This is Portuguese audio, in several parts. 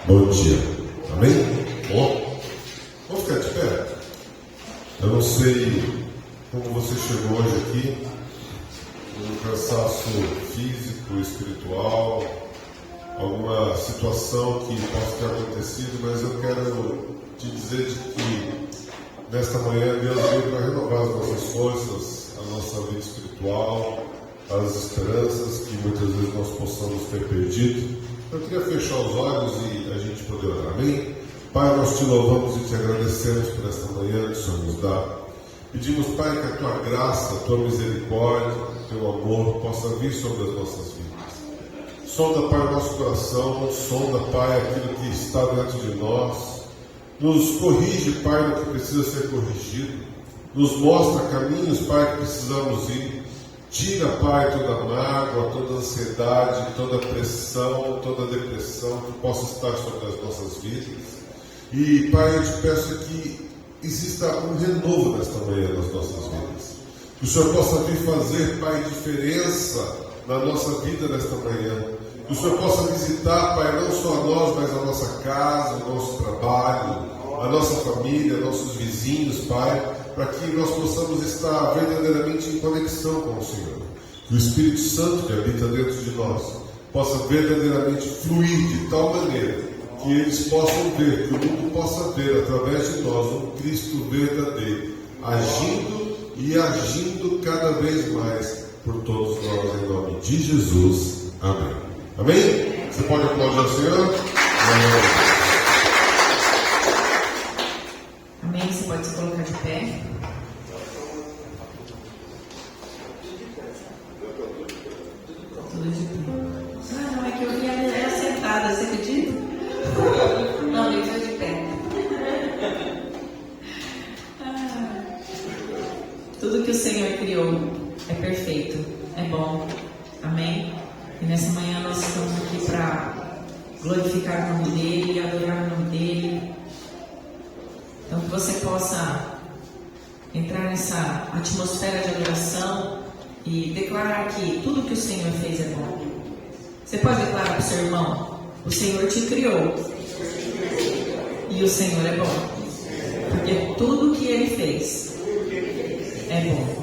Bom dia. Amém? Bom, vamos ficar de pé. Eu não sei como você chegou hoje aqui, um cansaço físico, espiritual, alguma situação que possa ter acontecido, mas eu quero te dizer de que nesta manhã Deus veio para renovar as nossas forças, a nossa vida espiritual, as esperanças que muitas vezes nós possamos ter perdido. Eu queria fechar os olhos e a gente poder orar. Amém? Pai, nós te louvamos e te agradecemos por esta manhã que o Senhor nos dá. Pedimos, Pai, que a tua graça, a tua misericórdia, o teu amor possa vir sobre as nossas vidas. Sonda, Pai, o nosso coração, sonda, Pai, aquilo que está dentro de nós. Nos corrige, Pai, no que precisa ser corrigido. Nos mostra caminhos, Pai, que precisamos ir. Tira, Pai, toda mágoa, toda ansiedade, toda pressão, toda depressão que possa estar sobre as nossas vidas. E, Pai, eu te peço que exista um renovo nesta manhã nas nossas vidas. Que o Senhor possa vir fazer, Pai, diferença na nossa vida nesta manhã. Que o Senhor possa visitar, Pai, não só a nós, mas a nossa casa, o nosso trabalho, a nossa família, nossos vizinhos, Pai, para que nós possamos estar verdadeiramente em conexão com o Senhor. Que o Espírito Santo que habita dentro de nós possa verdadeiramente fluir de tal maneira que eles possam ver, que o mundo possa ver através de nós um Cristo verdadeiro, agindo cada vez mais por todos nós, em nome de Jesus. Amém. Amém? Você pode aplaudir ao Senhor? Amém. Amém? Você pode se colocar de pé. Tudo de pé. Ah, não, é que eu vi ela sentada, você acredita? Não, ele foi de pé. Tudo que o Senhor criou é perfeito, é bom. Amém? E nessa manhã nós estamos aqui para glorificar o nome dEle e adorar o nome dEle. Então que você possa entrar nessa atmosfera de adoração e declarar que tudo que o Senhor fez é bom. Você pode declarar para o seu irmão: o Senhor te criou e o Senhor é bom, porque tudo que Ele fez é bom.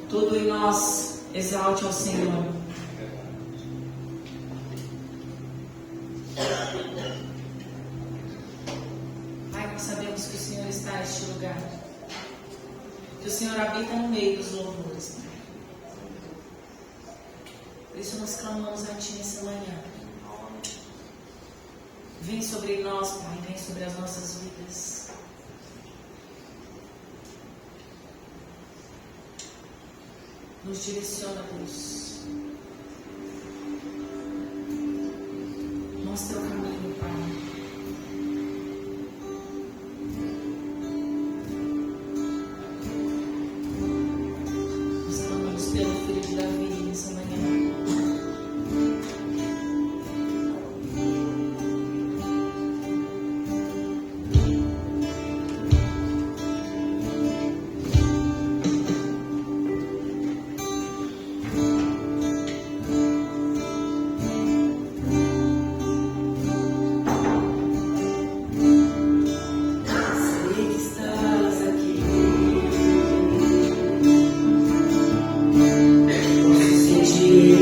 Tudo em nós exalte ao Senhor. Pai, nós sabemos que o Senhor está neste lugar. Que o Senhor habita no meio dos louvores, Pai. Por isso nós clamamos a Ti nessa manhã. Vem sobre nós, Pai, vem sobre as nossas vidas. Nos direciona, Deus. Mostra o caminho, Pai. Nós clamamos pelo Filho de Davi nessa manhã. Sentir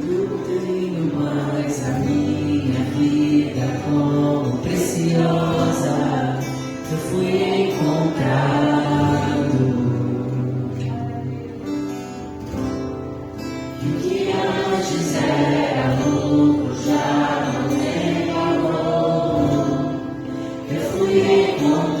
Eu tenho mais a minha vida como preciosa. Eu fui encontrado. E o que antes era louco já não é valor. Eu fui encontrado.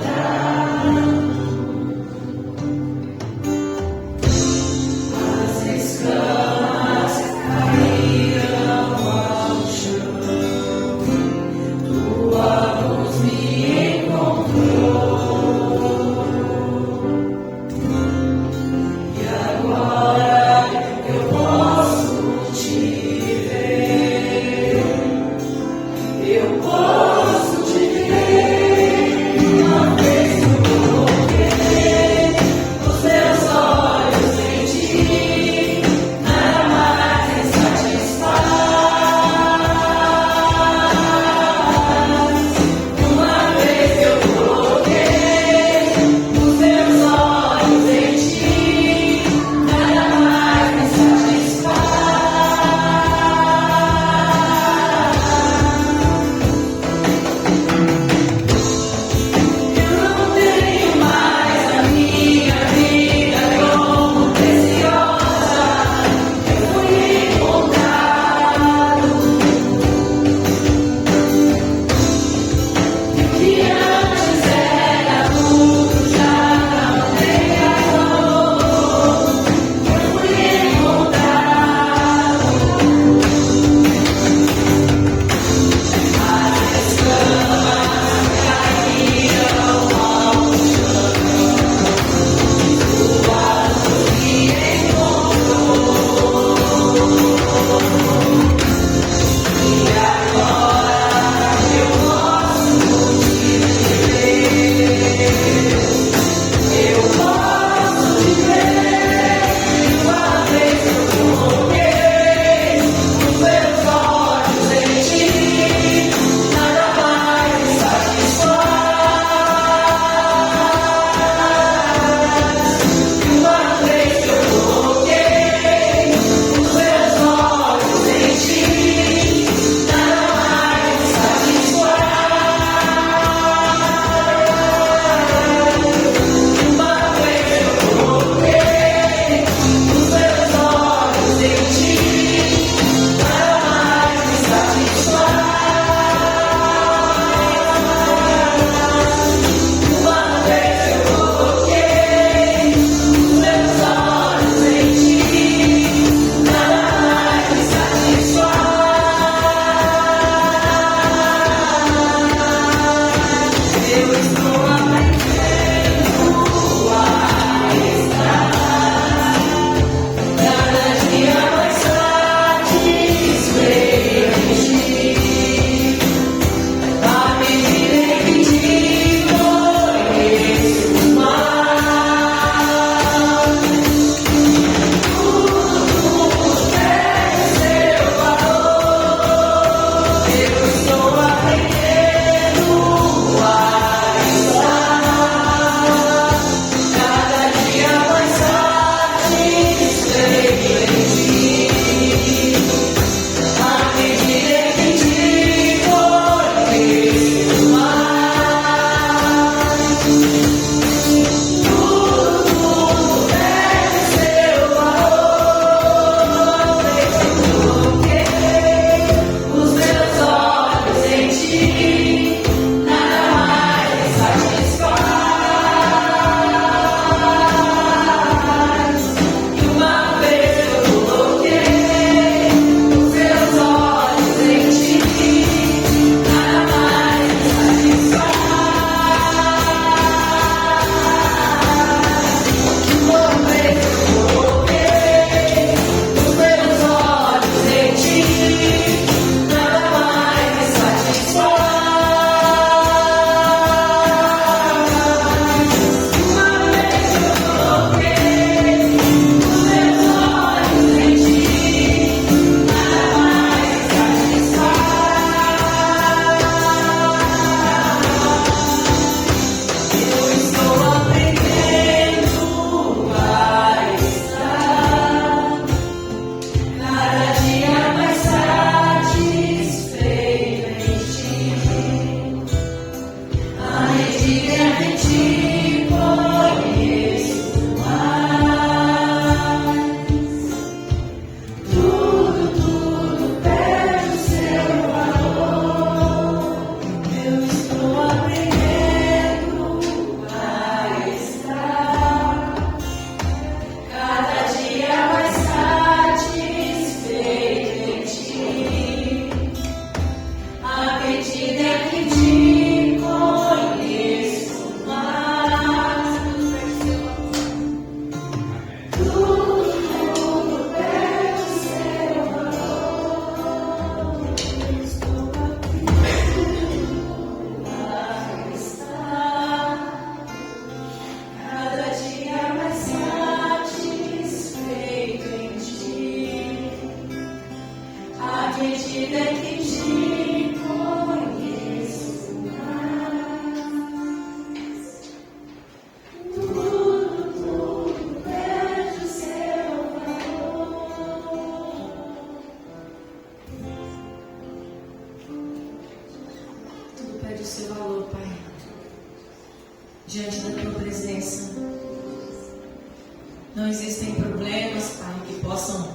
Não existem problemas, Pai, que possam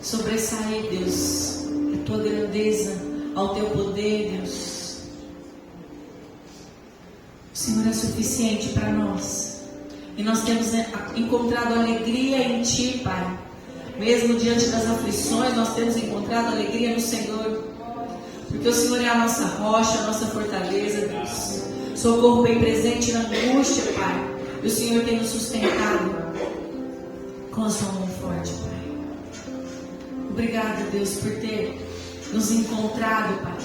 sobressair, Deus, a tua grandeza, ao teu poder, Deus. O Senhor é suficiente para nós. E nós temos encontrado alegria em Ti, Pai. Mesmo diante das aflições, nós temos encontrado alegria no Senhor. Porque o Senhor é a nossa rocha, a nossa fortaleza, Deus. Socorro bem presente na angústia, Pai. E o Senhor tem nos sustentado com a sua mão forte, Pai. Obrigado, Deus, por ter nos encontrado, Pai.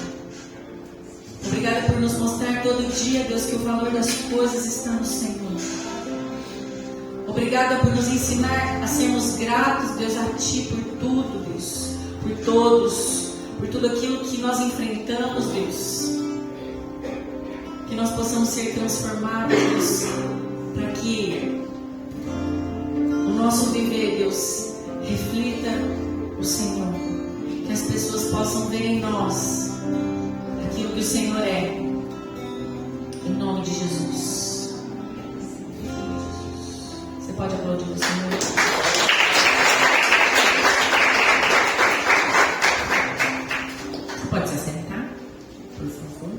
Obrigado por nos mostrar todo dia, Deus, que o valor das coisas está no Senhor. Obrigada por nos ensinar a sermos gratos, Deus, a Ti por tudo, Deus. Por todos, por tudo aquilo que nós enfrentamos, Deus. Que nós possamos ser transformados, Deus, para que o nosso viver, Deus, reflita o Senhor. Que as pessoas possam ver em nós aquilo que o Senhor é. Em nome de Jesus. Você pode aplaudir o Senhor? Você pode se assentar, por favor?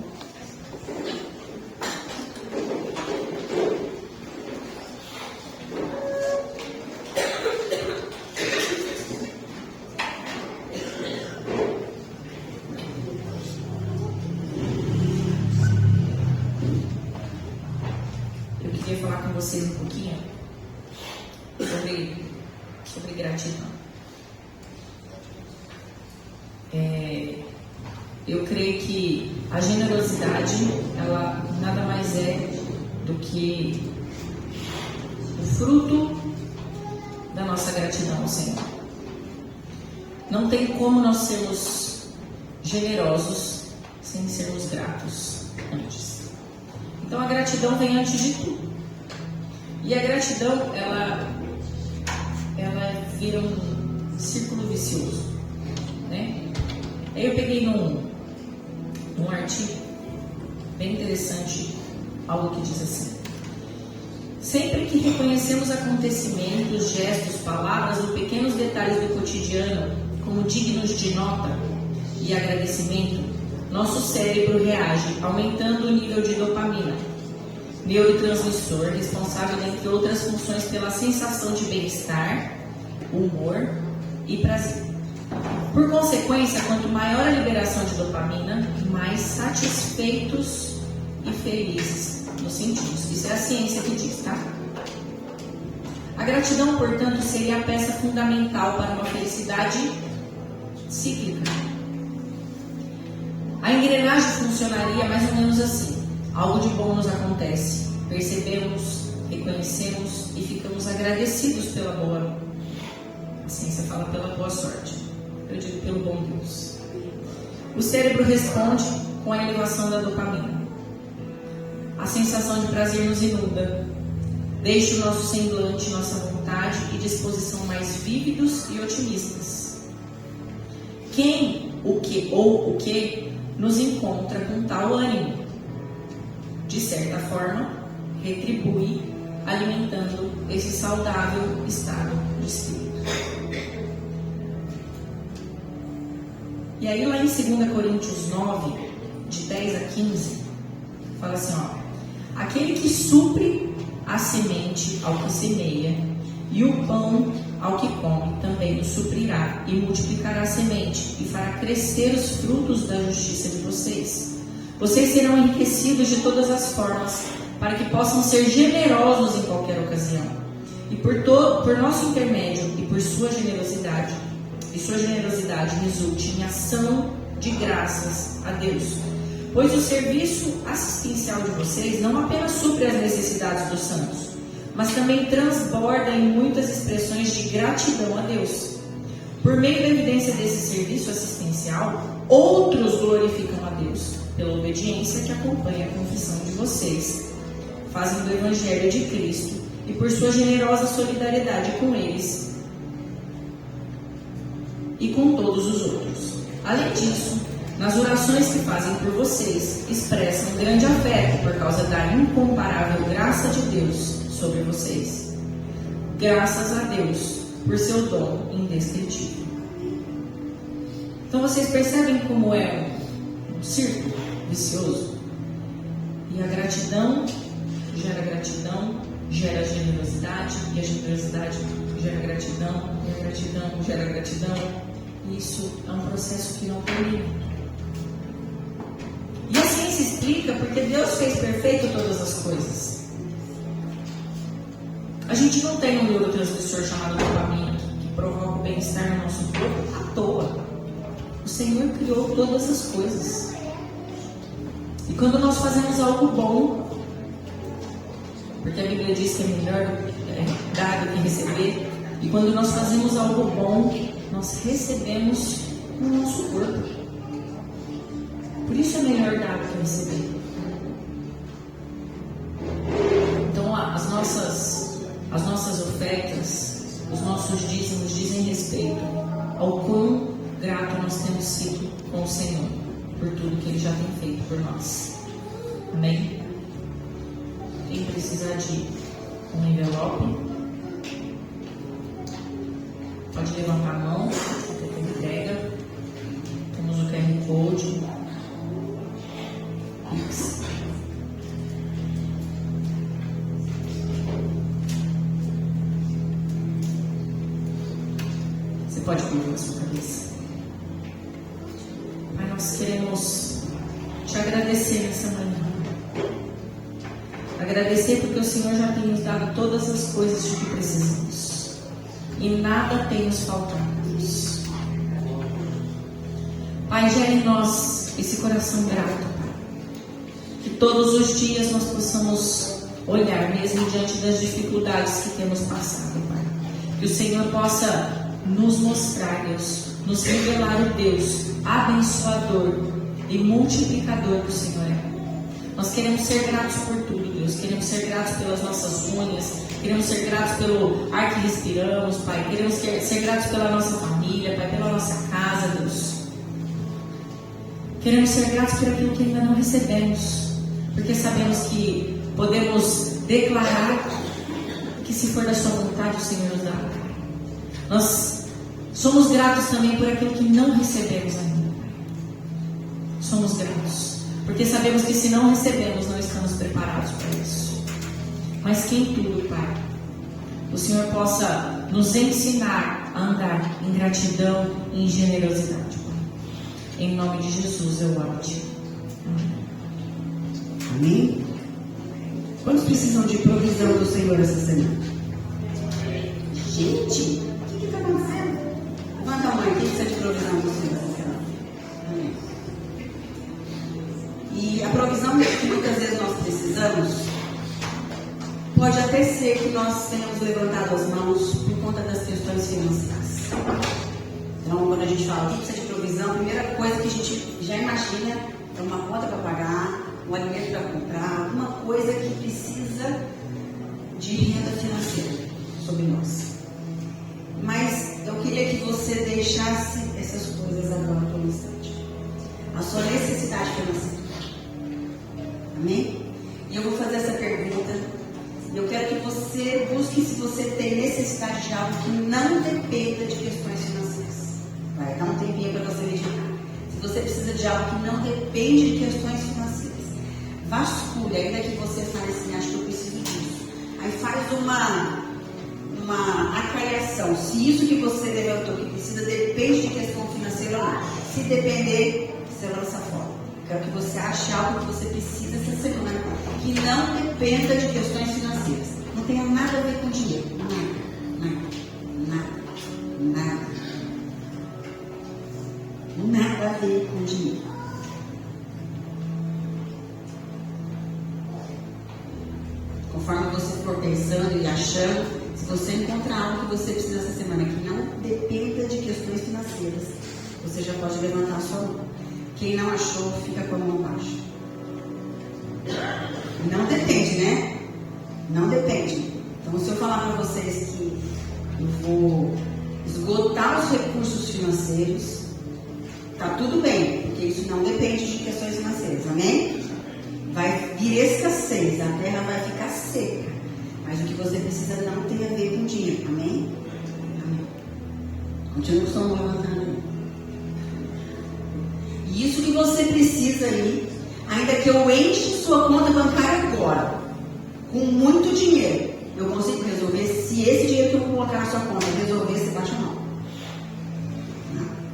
Eu queria falar com vocês um pouquinho sobre gratidão. Eu creio que a generosidade, ela nada mais é do que o fruto da nossa gratidão ao Senhor. Não tem como nós sermos generosos sem sermos gratos antes. Então a gratidão vem antes de tudo. E a gratidão, ela vira um círculo vicioso, né? Aí eu peguei num artigo bem interessante, algo que diz assim: sempre que reconhecemos acontecimentos, gestos, palavras ou pequenos detalhes do cotidiano como dignos de nota e agradecimento, nosso cérebro reage, aumentando o nível de dopamina, neurotransmissor responsável, dentre outras funções, pela sensação de bem-estar, humor e prazer. Por consequência, quanto maior a liberação de dopamina, mais satisfeitos e felizes nos sentimos. Isso é a ciência que diz, tá? A gratidão, portanto, seria a peça fundamental para uma felicidade cíclica. A engrenagem funcionaria mais ou menos assim. Algo de bom nos acontece, percebemos, reconhecemos e ficamos agradecidos pela boa. A ciência fala pela boa sorte. Eu digo pelo bom Deus. O cérebro responde com a elevação da dopamina. A sensação de prazer nos inunda. Deixa o nosso semblante, nossa vontade e disposição mais vívidos e otimistas. Quem, o que nos encontra com tal ânimo, de certa forma, retribui, alimentando esse saudável estado de espírito. E aí lá em 2 Coríntios 9, de 10 a 15, fala assim, ó: aquele que supre a semente ao que semeia, e o pão ao que come, também o suprirá, e multiplicará a semente, e fará crescer os frutos da justiça de vocês. Vocês serão enriquecidos de todas as formas, para que possam ser generosos em qualquer ocasião. E por nosso intermédio e por sua generosidade resulte em ação de graças a Deus. Pois o serviço assistencial de vocês não apenas supre as necessidades dos santos, mas também transborda em muitas expressões de gratidão a Deus. Por meio da evidência desse serviço assistencial, outros glorificam a Deus pela obediência que acompanha a confissão de vocês, fazem do Evangelho de Cristo e por sua generosa solidariedade com eles e com todos os outros. Além disso, nas orações que fazem por vocês, expressam grande afeto por causa da incomparável graça de Deus sobre vocês. graças a Deus por seu dom indescritível. Então vocês percebem como é um círculo vicioso? E a gratidão gera generosidade, e a generosidade gera gratidão, e a gratidão gera gratidão. E isso é um processo que não termina. E a ciência explica porque Deus fez perfeito todas as coisas. A gente não tem um neurotransmissor chamado dopamina que provoca o bem-estar no nosso corpo à toa. O Senhor criou todas as coisas. E quando nós fazemos algo bom, porque a Bíblia diz que é melhor dar do que receber, e quando nós fazemos algo bom, nós recebemos no nosso corpo. Por isso é melhor dar do que receber. Então as nossas ofertas, os nossos dízimos dizem respeito ao quão grato nós temos sido com o Senhor por tudo que Ele já tem feito por nós. Amém? Quem precisar de um envelope, pode levantar a mão, que entrega. Temos o QR Code. Pix. Você pode colocar a sua cabeça. Pai, nós queremos te agradecer nessa manhã. Agradecer porque o Senhor já tem nos dado todas as coisas de que precisamos. E nada tem nos faltado. Pai, gera em nós esse coração grato. Que todos os dias nós possamos olhar, mesmo diante das dificuldades que temos passado, Pai. Que o Senhor possa nos mostrar, Deus, nos revelar o Deus abençoador e multiplicador que o Senhor é. Nós queremos ser gratos por tudo, Deus. Queremos ser gratos pelas nossas unhas. Queremos ser gratos pelo ar que respiramos, Pai. Queremos ser gratos pela nossa família, Pai, pela nossa casa, Deus. Queremos ser gratos por aquilo que ainda não recebemos, porque sabemos que podemos declarar que, se for da Sua vontade, o Senhor nos dá. Nós somos gratos também por aquilo que não recebemos ainda. Somos gratos, porque sabemos que se não recebemos, não estamos preparados para isso. Mas que em tudo, Pai, o Senhor possa nos ensinar a andar em gratidão e em generosidade, Pai. Em nome de Jesus eu oro a Ti. Amém. Amém? Quantos precisam de provisão do Senhor essa semana? Gente, o que está acontecendo? Levanta a mão, quem precisa de provisão do Senhor essa semana? Amém. E a provisão que muitas vezes nós precisamos, pode até ser que nós tenhamos levantado as mãos por conta das questões financeiras. Então, quando a gente fala que precisa de provisão, a primeira coisa que a gente já imagina é uma conta para pagar, um alimento para comprar, alguma coisa que precisa de renda financeira sobre nós. Mas eu queria que você deixasse essas coisas agora por um instante. A sua necessidade financeira. Amém? E eu vou fazer essa pergunta. Eu quero que você busque se você tem necessidade de algo que não dependa de questões financeiras. Vai dar um tempinho para você meditar. Se você precisa de algo que não depende de questões financeiras, vasculha, ainda que você fale assim, acho que eu preciso disso. Aí faz uma acariação. Se isso que você levantou que precisa depende de questão financeira ou não. Se depender, você lança fora. Quero que você ache algo que você precisa essa semana, que não dependa de questões financeiras. Não tenha nada a ver com dinheiro. Nada a ver com dinheiro. Conforme você for pensando e achando, se você encontrar algo que você precisa essa semana que não dependa de questões financeiras, você já pode levantar a sua mão. Quem não achou, fica com a mão baixa. Não depende, né? Não depende. Então, se eu falar para vocês que eu vou esgotar os recursos financeiros, tá tudo bem, porque isso não depende de questões financeiras, amém? Vai vir escassez, a terra vai ficar seca. Mas o que você precisa não tem a ver com dinheiro. Amém? Amém? Amém. Continua só levantando aí. E isso que você precisa aí, ainda que eu enche sua conta bancária agora, com muito dinheiro, eu consigo resolver. Se esse dinheiro que eu vou colocar na sua conta resolver, você bate a mão.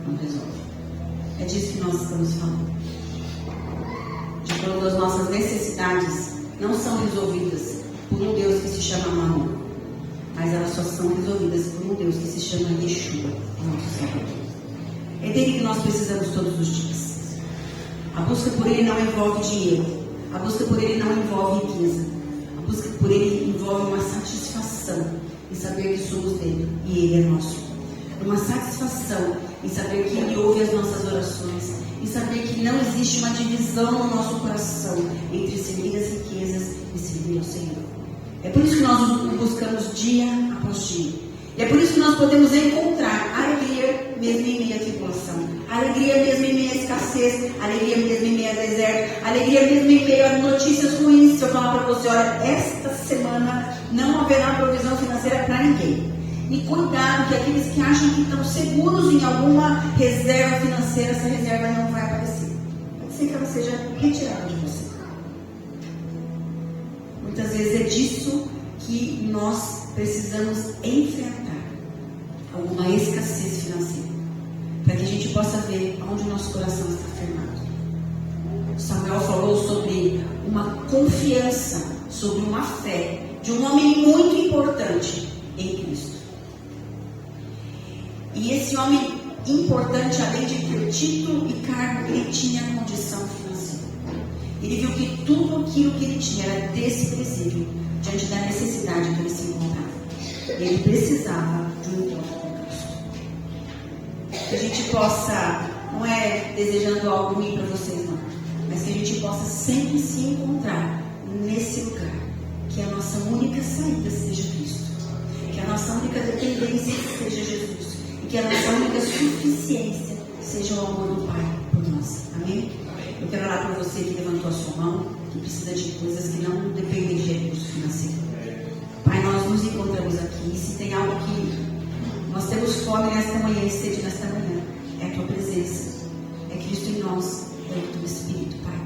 Não resolve. É disso que nós estamos falando. De quando as nossas necessidades não são resolvidas por um Deus que se chama Mamon, mas elas só são resolvidas por um Deus que se chama Yeshua, nosso Salvador. É dele que nós precisamos todos os dias. A busca por ele não envolve dinheiro. A busca por ele não envolve riqueza. A busca por ele envolve uma satisfação em saber que somos dele e ele é nosso. Uma satisfação em saber que ele ouve as nossas orações, em saber que não existe uma divisão no nosso coração entre servir as riquezas e servir ao Senhor. É por isso que nós o buscamos dia após dia. E é por isso que nós podemos encontrar alegria mesmo em meio à tribulação, alegria mesmo em meio à escassez, alegria mesmo em meio ao deserto, alegria mesmo em meio a notícias ruins. Se eu falar para você, olha, esta semana não haverá provisão financeira para ninguém. E cuidado que aqueles que acham que estão seguros em alguma reserva financeira, essa reserva não vai aparecer. Pode ser que ela seja retirada de você. Muitas vezes é disso que nós precisamos enfrentar alguma escassez financeira, para que a gente possa ver onde o nosso coração está firmado. Samuel falou sobre uma confiança, sobre uma fé de um homem muito importante em Cristo. E esse homem importante, além de ter título e cargo, ele tinha condição financeira. Ele viu que tudo aquilo que ele tinha era desprezível diante da necessidade que ele se encontrava. Ele precisava de um encontro com Cristo. Que a gente possa, não é desejando algo ruim para vocês não, mas que a gente possa sempre se encontrar nesse lugar, que a nossa única saída seja Cristo, que a nossa única dependência seja Jesus, e que a nossa única suficiência seja o amor do Pai por nós. Amém? Eu quero orar por você que levantou a sua mão, que precisa de coisas que não dependem de recurso financeiro. Pai, nós nos encontramos aqui. E se tem algo que nós temos fome nesta manhã e sede nesta manhã, é a tua presença, é Cristo em nós, é o teu Espírito, Pai.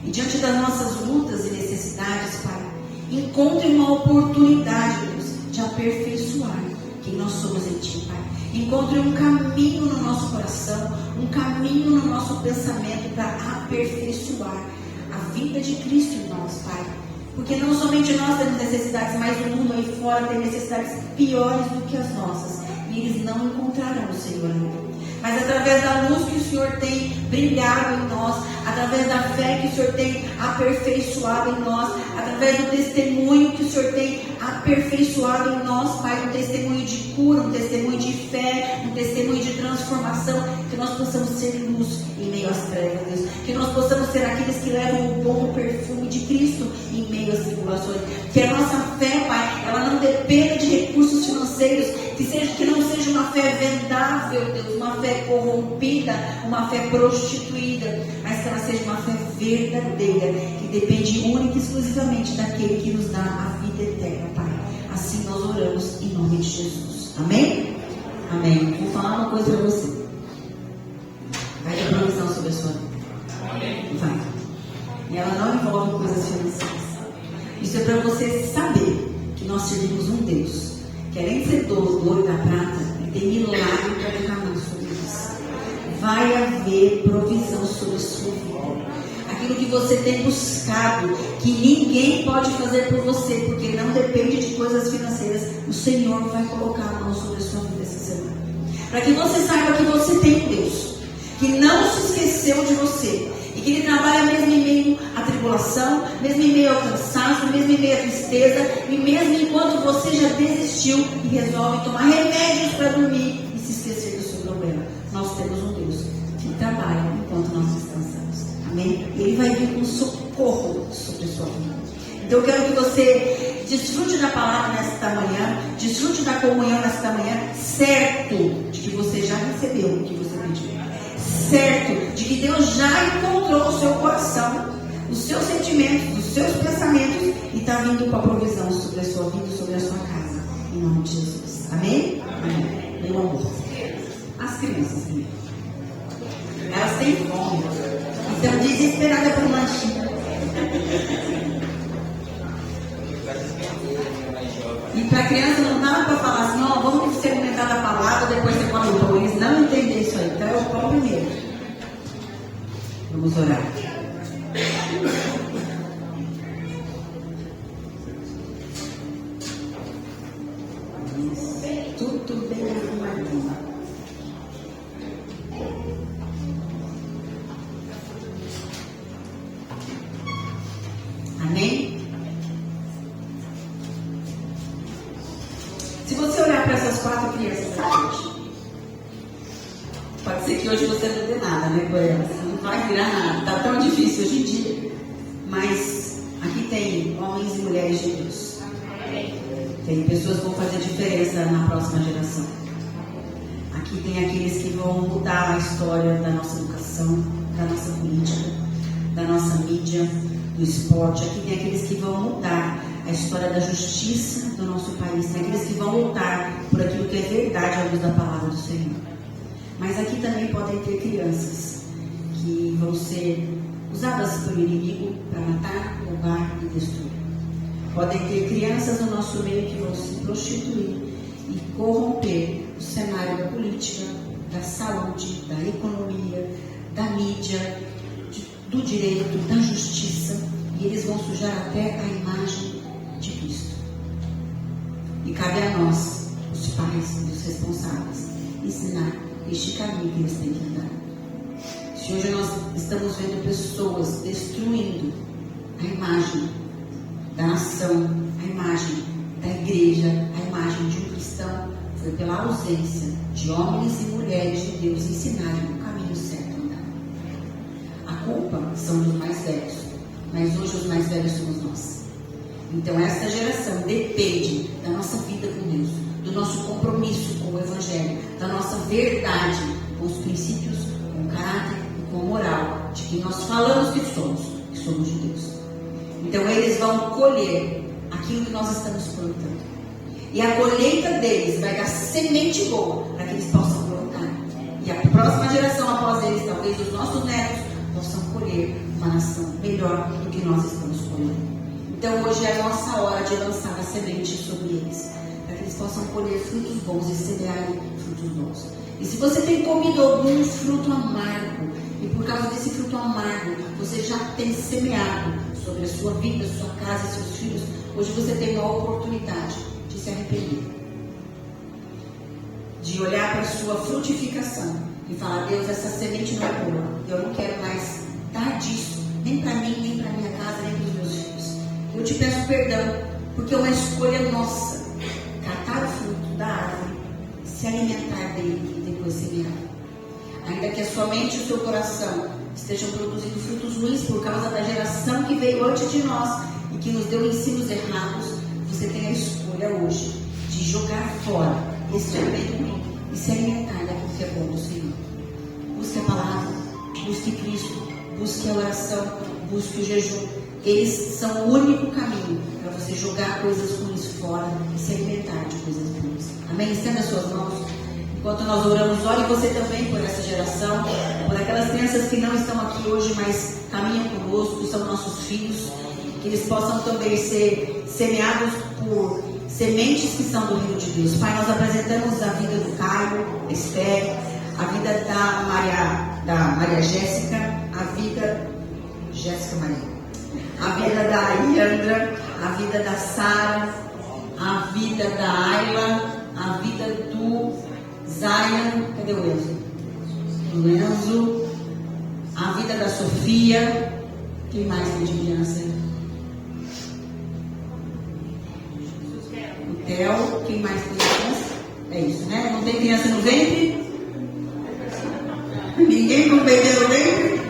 E diante das nossas lutas e necessidades, Pai, encontre uma oportunidade, Deus, de aperfeiçoar quem nós somos em Ti, Pai. Encontre um caminho no nosso coração, um caminho no nosso pensamento para aperfeiçoar a vida de Cristo em nós, Pai. Porque não somente nós temos necessidades, mas o mundo aí fora tem necessidades piores do que as nossas. E eles não encontrarão o Senhor ainda. Mas através da luz que o Senhor tem brilhado em nós, através da fé que o Senhor tem aperfeiçoado em nós, através do testemunho que o Senhor tem aperfeiçoado em nós, Pai, um testemunho de cura, um testemunho de fé, um testemunho de transformação, que nós possamos ser luz em meio às trevas, Deus. Que nós possamos ser aqueles que levam o bom perfume de Cristo em meio às tribulações. Que a nossa fé, Pai, ela não dependa de recursos financeiros, que não seja uma fé vendável, Deus, uma fé corrompida, uma fé prostituída, mas que ela seja uma fé verdadeira, que depende única e exclusivamente daquele que nos dá a vida eterna, Pai. Assim nós oramos em nome de Jesus. Amém? Amém. Vou falar uma coisa para você. Vai ter provisão sobre a sua vida. Vai. E ela não envolve coisas financeiras. Isso é para você saber que nós servimos um Deus que, além de ser dono da prata, ele tem milagre para derramar sobre isso. Vai haver provisão sobre a sua vida. Aquilo que você tem buscado, que ninguém pode fazer por você, porque não depende de coisas financeiras, o Senhor vai colocar a mão sobre a sua vida essa semana. Para que você saiba que você tem um Deus que não se esqueceu de você. E que Ele trabalha mesmo em meio à tribulação, mesmo em meio ao cansaço, mesmo em meio à tristeza, e mesmo enquanto você já desistiu e resolve tomar remédios para dormir e se esquecer do seu problema. Nós temos um Deus que trabalha enquanto nós descansamos. Amém? E Ele vai vir com socorro sobre a sua vida. Então eu quero que você desfrute da palavra nesta manhã, desfrute da comunhão nesta manhã, certo de que você já recebeu o que você pediu. Certo de que Deus já encontrou o seu coração, os seus sentimentos, os seus pensamentos, e está vindo com a provisão sobre a sua vida, sobre a sua casa, Em nome de Jesus. Amém? Amém. Meu amor. As crianças, né? Elas têm fome. Estão desesperadas por um lanchinho. E para a criança não dá para falar assim, ó, vamos se alimentar da palavra, depois você come o pão. Eles não entendem isso aí. Então é o pão primeiro. Vamos orar. Tudo bem arrumadinho. Amém? Se você olhar para essas 4 crianças aqui, pode ser que hoje você não dê nada, né, por elas? Não vai virar nada. Está tão difícil hoje em dia. Mas aqui tem homens e mulheres de Deus. Tem pessoas que vão fazer diferença na próxima geração. Aqui tem aqueles que vão mudar a história da nossa educação, da nossa política, da nossa mídia, do esporte. Aqui tem aqueles que vão mudar a história da justiça do nosso país. Tem aqueles que vão lutar por aquilo que é verdade à luz da palavra do Senhor. Mas aqui também podem ter crianças que vão ser usadas pelo inimigo para matar, roubar e destruir. Podem ter crianças no nosso meio que vão se prostituir e corromper o cenário da política, da saúde, da economia, da mídia, do direito, da justiça. E eles vão sujar até a imagem de Cristo. E cabe a nós, os pais e os responsáveis, ensinar este caminho que eles têm que andar. Se hoje nós estamos vendo pessoas destruindo a imagem da nação, a imagem da igreja, a imagem de um cristão, foi pela ausência de homens e mulheres de Deus ensinarem o caminho certo a andar. A culpa são dos mais velhos, mas hoje os mais velhos somos nós. Então essa geração depende da nossa vida com Deus, do nosso compromisso com o Evangelho, da nossa verdade com os princípios, com o caráter e com a moral de que nós falamos que somos de Deus. Então eles vão colher aquilo que nós estamos plantando. E a colheita deles vai dar semente boa para que eles possam plantar. E a próxima geração após eles, talvez os nossos netos, possam colher uma nação melhor do que nós estamos colhendo. Então hoje é a nossa hora de lançar a semente sobre eles, para que eles possam colher frutos bons e semearem frutos bons. E se você tem comido algum fruto amargo, e por causa desse fruto amargo, você já tem semeado sobre a sua vida, sua casa, seus filhos, hoje você tem uma oportunidade de se arrepender. De olhar para a sua frutificação e falar, Deus, essa semente não é boa. Eu não quero mais dar disso, nem para mim, nem para minha casa, nem para os meus filhos. Eu te peço perdão, porque é uma escolha nossa. Catar o fruto da árvore, se alimentar dele e depois semear. Ainda que a sua mente e o seu coração estejam produzindo frutos ruins por causa da geração que veio antes de nós e que nos deu ensinos errados, você tem a escolha hoje de jogar fora esse alimento ruim e se alimentar daquilo que é bom do Senhor. Busque a palavra, busque Cristo, busque a oração, busque o jejum. Eles são o único caminho para você jogar coisas ruins fora e se alimentar de coisas boas. Amém? Estenda as suas mãos. Enquanto nós oramos, ore você também por essa geração, por aquelas crianças que não estão aqui hoje, mas caminham conosco, são nossos filhos, que eles possam também ser semeados por sementes que são do reino de Deus. Pai, nós apresentamos a vida do Caio, da Esther, a vida da Maria Jéssica, a vida da Iandra, a vida da Sara, a vida da Ayla, a vida do Zion, cadê o Enzo? Do Enzo, a vida da Sofia, quem mais tem de criança? O Theo, quem mais tem criança? É isso, né? Não tem criança no ventre? Ninguém com bebê no ventre?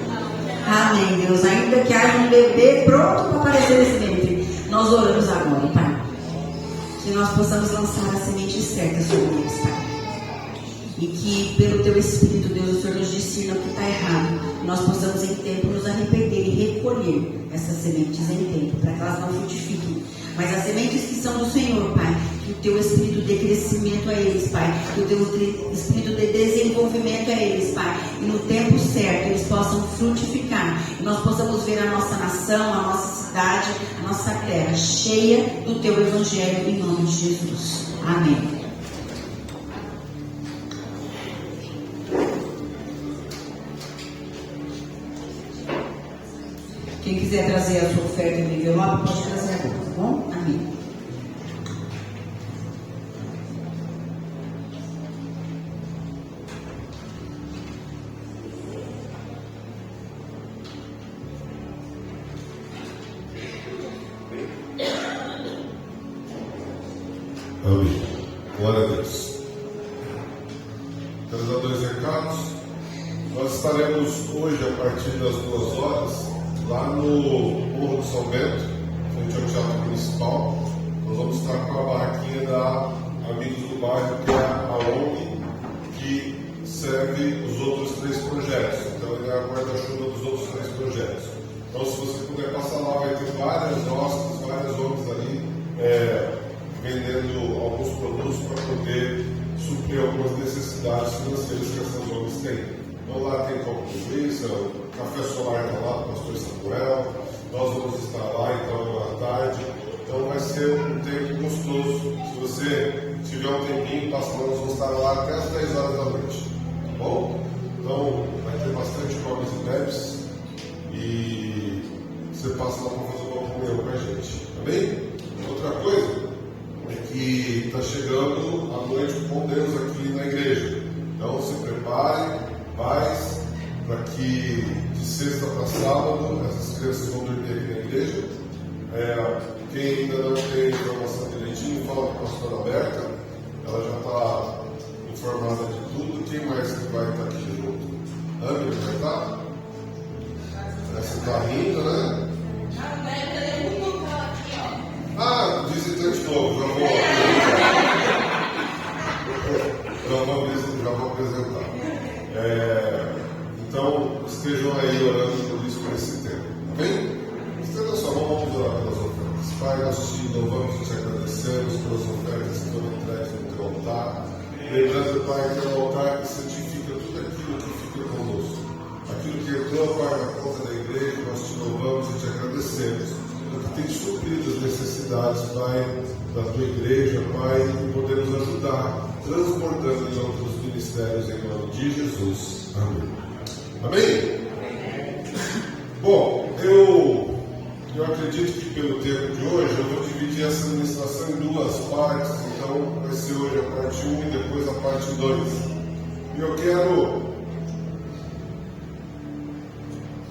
Amém, Deus. Ainda que haja um bebê pronto para aparecer nesse ventre, nós oramos agora, Pai. Que nós possamos lançar a semente certa sobre eles, Pai. E que pelo Teu Espírito, Deus, o Senhor nos ensina o que está errado. Nós possamos em tempo nos arrepender e recolher essas sementes em tempo, para que elas não frutifiquem. Mas as sementes que são do Senhor, Pai, o teu espírito de crescimento a eles, Pai, o teu espírito de desenvolvimento a eles, Pai, e no tempo certo eles possam frutificar, e nós possamos ver a nossa nação, a nossa cidade, a nossa terra cheia do teu evangelho, em nome de Jesus. Amém. Quem quiser trazer a sua oferta em envelope, pode trazer agora, tá bom? Amém. Amém. Glória a Deus. Quero dar 2 recados. Nós estaremos hoje, a partir das 2 horas, lá no Morro de São Bento, frente ao Teatro Municipal. Nós vamos estar com a barraquinha da Amigos do Bairro, que é a ONG que serve os outros 3 projetos. Então, ele é a guarda-chuva dos outros 3 projetos. Então, se você puder passar lá, vai ter várias hostes, várias ONGs ali, vendendo alguns produtos para poder suprir algumas necessidades financeiras que essas ONGs têm. Então lá tem copo de linguiça, o café solar está lá do pastor Samuel, nós vamos estar lá então à tarde. Então vai ser um tempo gostoso. Se você tiver um tempinho, passa lá, nós vamos estar lá até as 10 horas da noite. Tá bom? Então vai ter bastante comes e bebes e você passa lá para fazer uma comunhão com a gente. Amém? Outra coisa é que está chegando a noite com Deus aqui na igreja. Então se prepare, paz, para que de sexta para sábado essas crianças vão dormir aqui na igreja. Quem ainda não tem informação direitinho, fala com a pastora Berta, ela já está informada de tudo. Quem mais que vai estar aqui junto? Ângela vai estar? Você está rindo, né? Visitante novo, já vou apresentar. Então, estejam aí orando por isso, por esse tempo. Amém? Estenda sua mão, vamos orar pelas ofertas. Pai, nós te louvamos e te agradecemos pelas ofertas que foram entregues no teu altar. Lembrando, Pai, que é um altar que santifica tudo aquilo que fica conosco. Aquilo que entrou, Pai, na conta da igreja, nós te louvamos e te agradecemos. Porque tem suprido as necessidades, Pai, da tua igreja, Pai, e podemos ajudar, transbordando em outros ministérios em nome de Jesus. Amém. Amém? Bom, eu acredito que pelo tempo de hoje eu vou dividir essa ministração em 2 partes, então vai ser hoje a parte 1 e depois a parte 2. E eu quero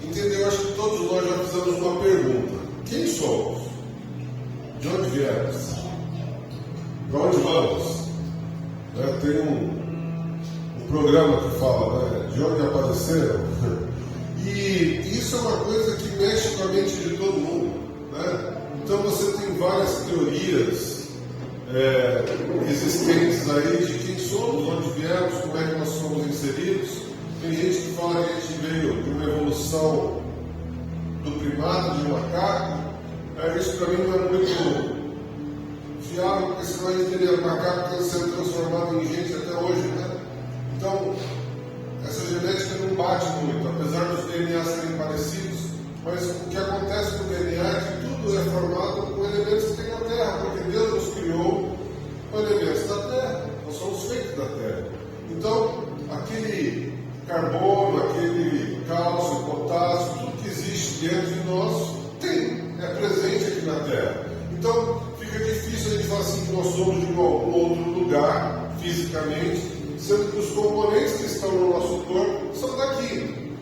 entender, eu acho que todos nós já fizemos uma pergunta: quem somos? De onde viemos? Para onde vamos? Tem um programa que fala, né, de onde apareceram. E isso é uma coisa que mexe com a mente de todo mundo, né? Então você tem várias teorias existentes aí de quem somos, onde viemos, como é que nós somos inseridos. Tem gente que fala que a gente veio de uma evolução do primado, de um macaco. Isso para mim não é muito fiável, porque senão a gente teria macaco sendo transformado em gente até hoje, né? Então, essa genética não bate muito, apesar dos DNAs serem parecidos, mas o que acontece com o DNA é que tudo é formado com elementos que tem na Terra, porque Deus nos criou com elementos da Terra, nós somos feitos da Terra. Então, aquele carbono, aquele cálcio, potássio, tudo que existe dentro de nós é presente aqui na Terra. Então, fica difícil a gente falar assim que nós somos de algum outro lugar, fisicamente, sendo que os componentes que estão no nosso corpo são daqui.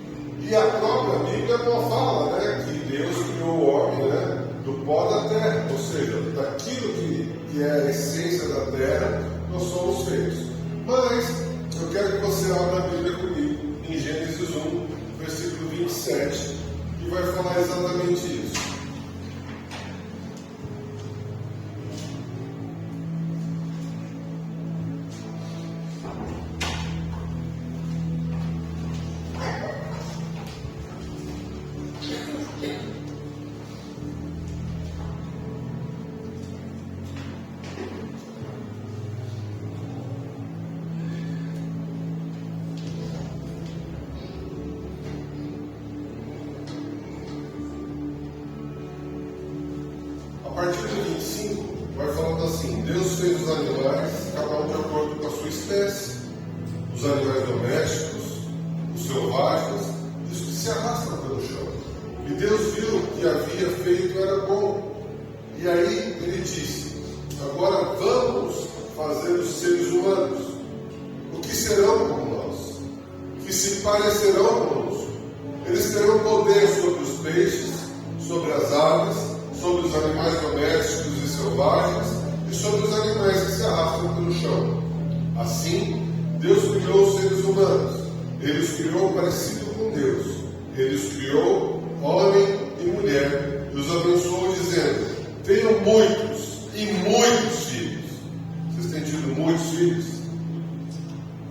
E a própria Bíblia não fala, né, que Deus criou o homem, né, do pó da terra, ou seja, daquilo que é a essência da terra, nós somos feitos. Mas eu quero que você abra a Bíblia comigo em Gênesis 1, versículo 27, que vai falar exatamente isso. partir do 25, vai falando assim: Deus fez os animais, cada um de acordo com a sua espécie, os animais domésticos, os selvagens, os que se arrastam pelo chão. E Deus viu que havia feito era bom. E aí ele disse: agora vamos fazer os seres humanos, o que serão como nós, que se parecerão conosco. Eles terão poder sobre os peixes, sobre as aves, sobre os animais domésticos e selvagens e sobre os animais que se arrastam pelo chão. Assim, Deus criou os seres humanos. Ele os criou parecido com Deus. Ele os criou homem e mulher e os abençoou dizendo: tenham muitos e muitos filhos. Vocês têm tido muitos filhos?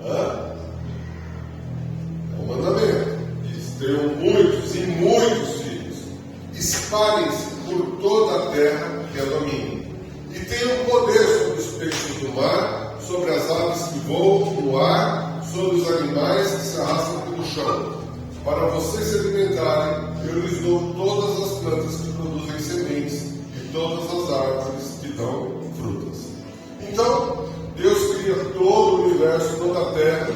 É um mandamento. Diz: tenham muitos e muitos filhos. Espalhem-se por toda a terra que é domínio. E tenham poder sobre os peixes do mar, sobre as aves que voam no ar, sobre os animais que se arrastam pelo chão. Para vocês se alimentarem, eu lhes dou todas as plantas que produzem sementes e todas as árvores que dão frutas. Então, Deus cria todo o universo, toda a terra.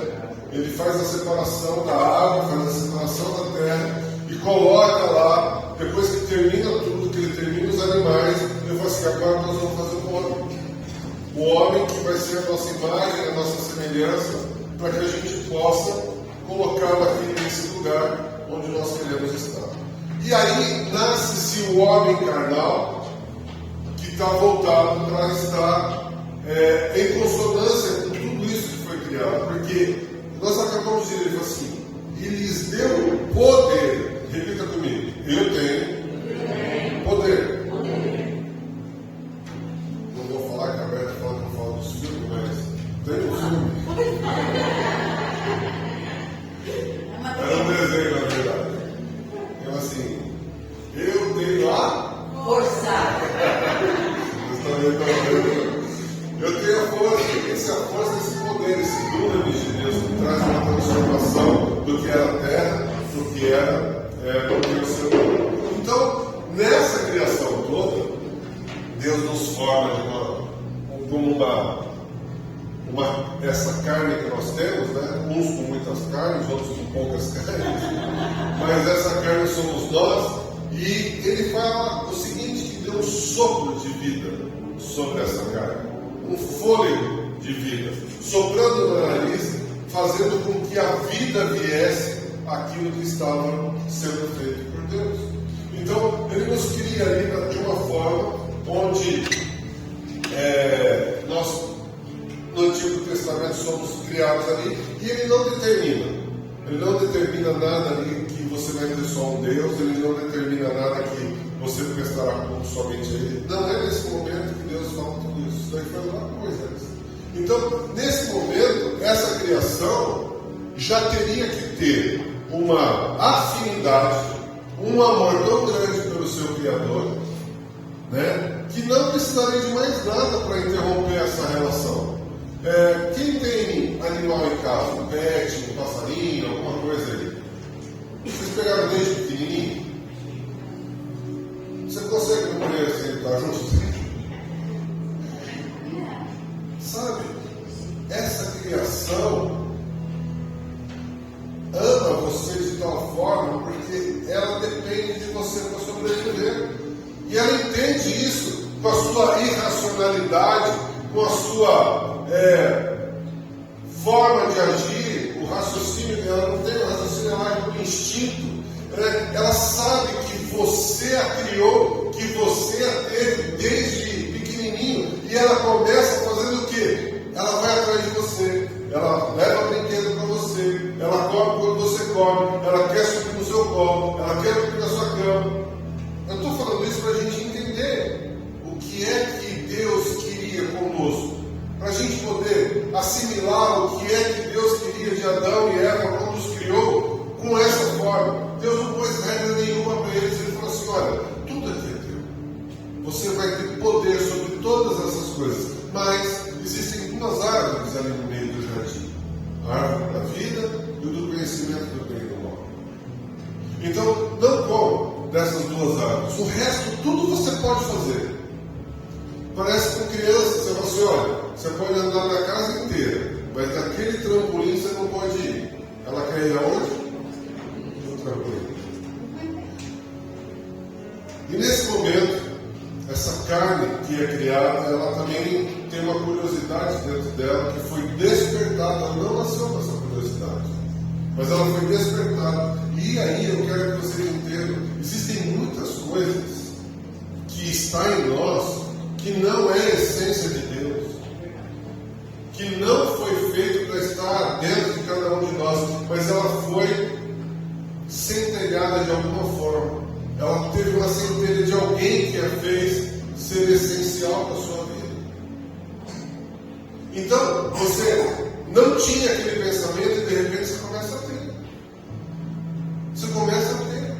Ele faz a separação da água, faz a separação da terra e coloca lá, depois que termina tudo, que ele termina os animais, ele fala assim: agora nós vamos fazer o homem. O homem que vai ser a nossa imagem, a nossa semelhança, para que a gente possa colocá-lo aqui nesse lugar onde nós queremos estar. E aí nasce-se o homem carnal, que está voltado para estar em consonância com tudo isso que foi criado, porque nós acabamos de ler, ele fala assim: e lhes deu poder. Repita comigo: eu tenho poder. Não vou falar que a Berta fala que eu falo dos filmes, mas tenho filme. Era um desenho, na verdade. Eu assim: eu tenho a Força. Eu tenho a força, essa força, esse poder, esse dunamis de Deus que traz uma transformação do que era a terra, do que era o ser humano. Então, nessa criação toda, Deus nos forma como essa carne que nós temos, né? Uns com muitas carnes, outros com poucas carnes, mas essa carne somos nós. E ele fala o seguinte: que deu um sopro de vida sobre essa carne, um fôlego de vida, soprando no nariz, fazendo com que a vida viesse aquilo que estava sendo feito por Deus. Então, ele nos cria ali de uma forma onde nós, no Antigo Testamento, somos criados ali, e ele não determina nada ali que você vai ter só um Deus, ele não determina nada que você prestará culto somente a ele. Não é nesse momento que Deus fala tudo isso. Isso daí foi lá com Moisés. Então, nesse momento, essa criação já teria que ter uma afinidade, um amor tão grande pelo seu Criador, né, que não precisaria de mais nada para interromper essa relação. Quem tem animal em casa, um pet, um passarinho, alguma coisa aí, vocês pegaram desde pequenininho? Você consegue comer assim, estar junto? Sabe, essa criação ama você de tal forma porque ela depende de você para sobreviver. E ela entende isso com a sua irracionalidade, com a sua forma de agir, o raciocínio dela não tem o raciocínio, ela age por instinto. Ela sabe que você a criou, que você a teve desde pequenininho, e ela começa fazendo o quê? Ela vai atrás de você, ela leva brinquedo para você, ela come quando você come, ela quer subir no seu colo, ela quer subir na sua cama. Eu estou falando isso para a gente entender o que é que Deus queria conosco, para a gente poder assimilar o que é que Deus queria de Adão e Eva quando os criou com essa forma. Deus não pôs regra nenhuma para eles, ele falou assim: olha, tudo aqui é teu, você vai ter poder sobre todas essas coisas, mas existem duas árvores ali no meio do jardim: a árvore da vida e o do conhecimento do bem e do mal. Então, não coma dessas duas árvores, o resto tudo você pode fazer, Parece com criança, você fala assim, olha, você pode andar na casa inteira, mas naquele trampolim você não pode ir. Ela quer ir aonde? No trampolim. E nesse momento, essa carne que é criada, ela também tem uma curiosidade dentro dela que foi despertada. Ela não nasceu com essa curiosidade, mas ela foi despertada. E aí eu quero que vocês entendam, existem muitas coisas que está em nós que não é a essência de Deus, que não foi feito para estar dentro de cada um de nós, mas ela foi centelhada de alguma forma. Ela teve uma centelha de alguém que a fez ser essencial para a sua vida. Então, você não tinha aquele pensamento e de repente você começa a ter. Você começa a ter.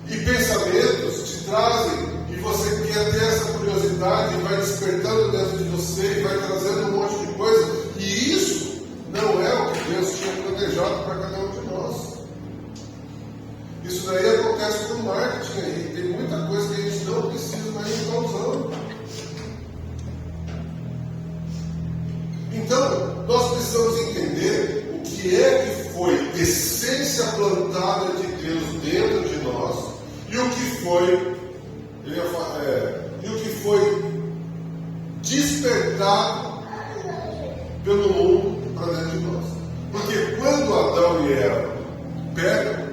E pensamentos te trazem, e você quer ter essa curiosidade, e vai despertando dentro de você, e vai trazendo um monte de coisa. E isso não é o que Deus tinha planejado para cada um de nós. Isso daí acontece com o marketing aí. Tem muita coisa que a gente não precisa, mas não está usando. Então, nós precisamos entender o que é que foi essência plantada de Deus dentro de nós e o que foi, despertado pelo mundo para dentro de nós. Porque quando Adão e Eva pegam,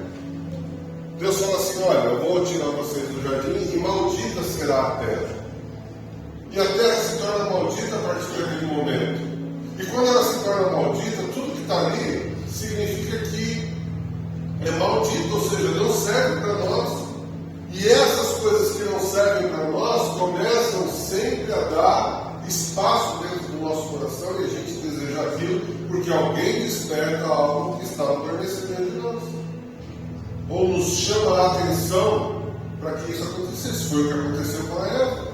Deus fala assim, olha, eu vou tirar vocês do jardim e maldita será a terra. E a terra se torna maldita a partir daquele momento. E quando ela se torna maldita, tudo que está ali significa que é maldito, ou seja, não serve para nós. E essas coisas que não servem para nós começam sempre a dar espaço dentro do nosso coração e a gente deseja aquilo porque alguém desperta algo que estava adormecido dentro de nós. Ou nos chama a atenção para que isso acontecesse. Foi o que aconteceu com a Eva.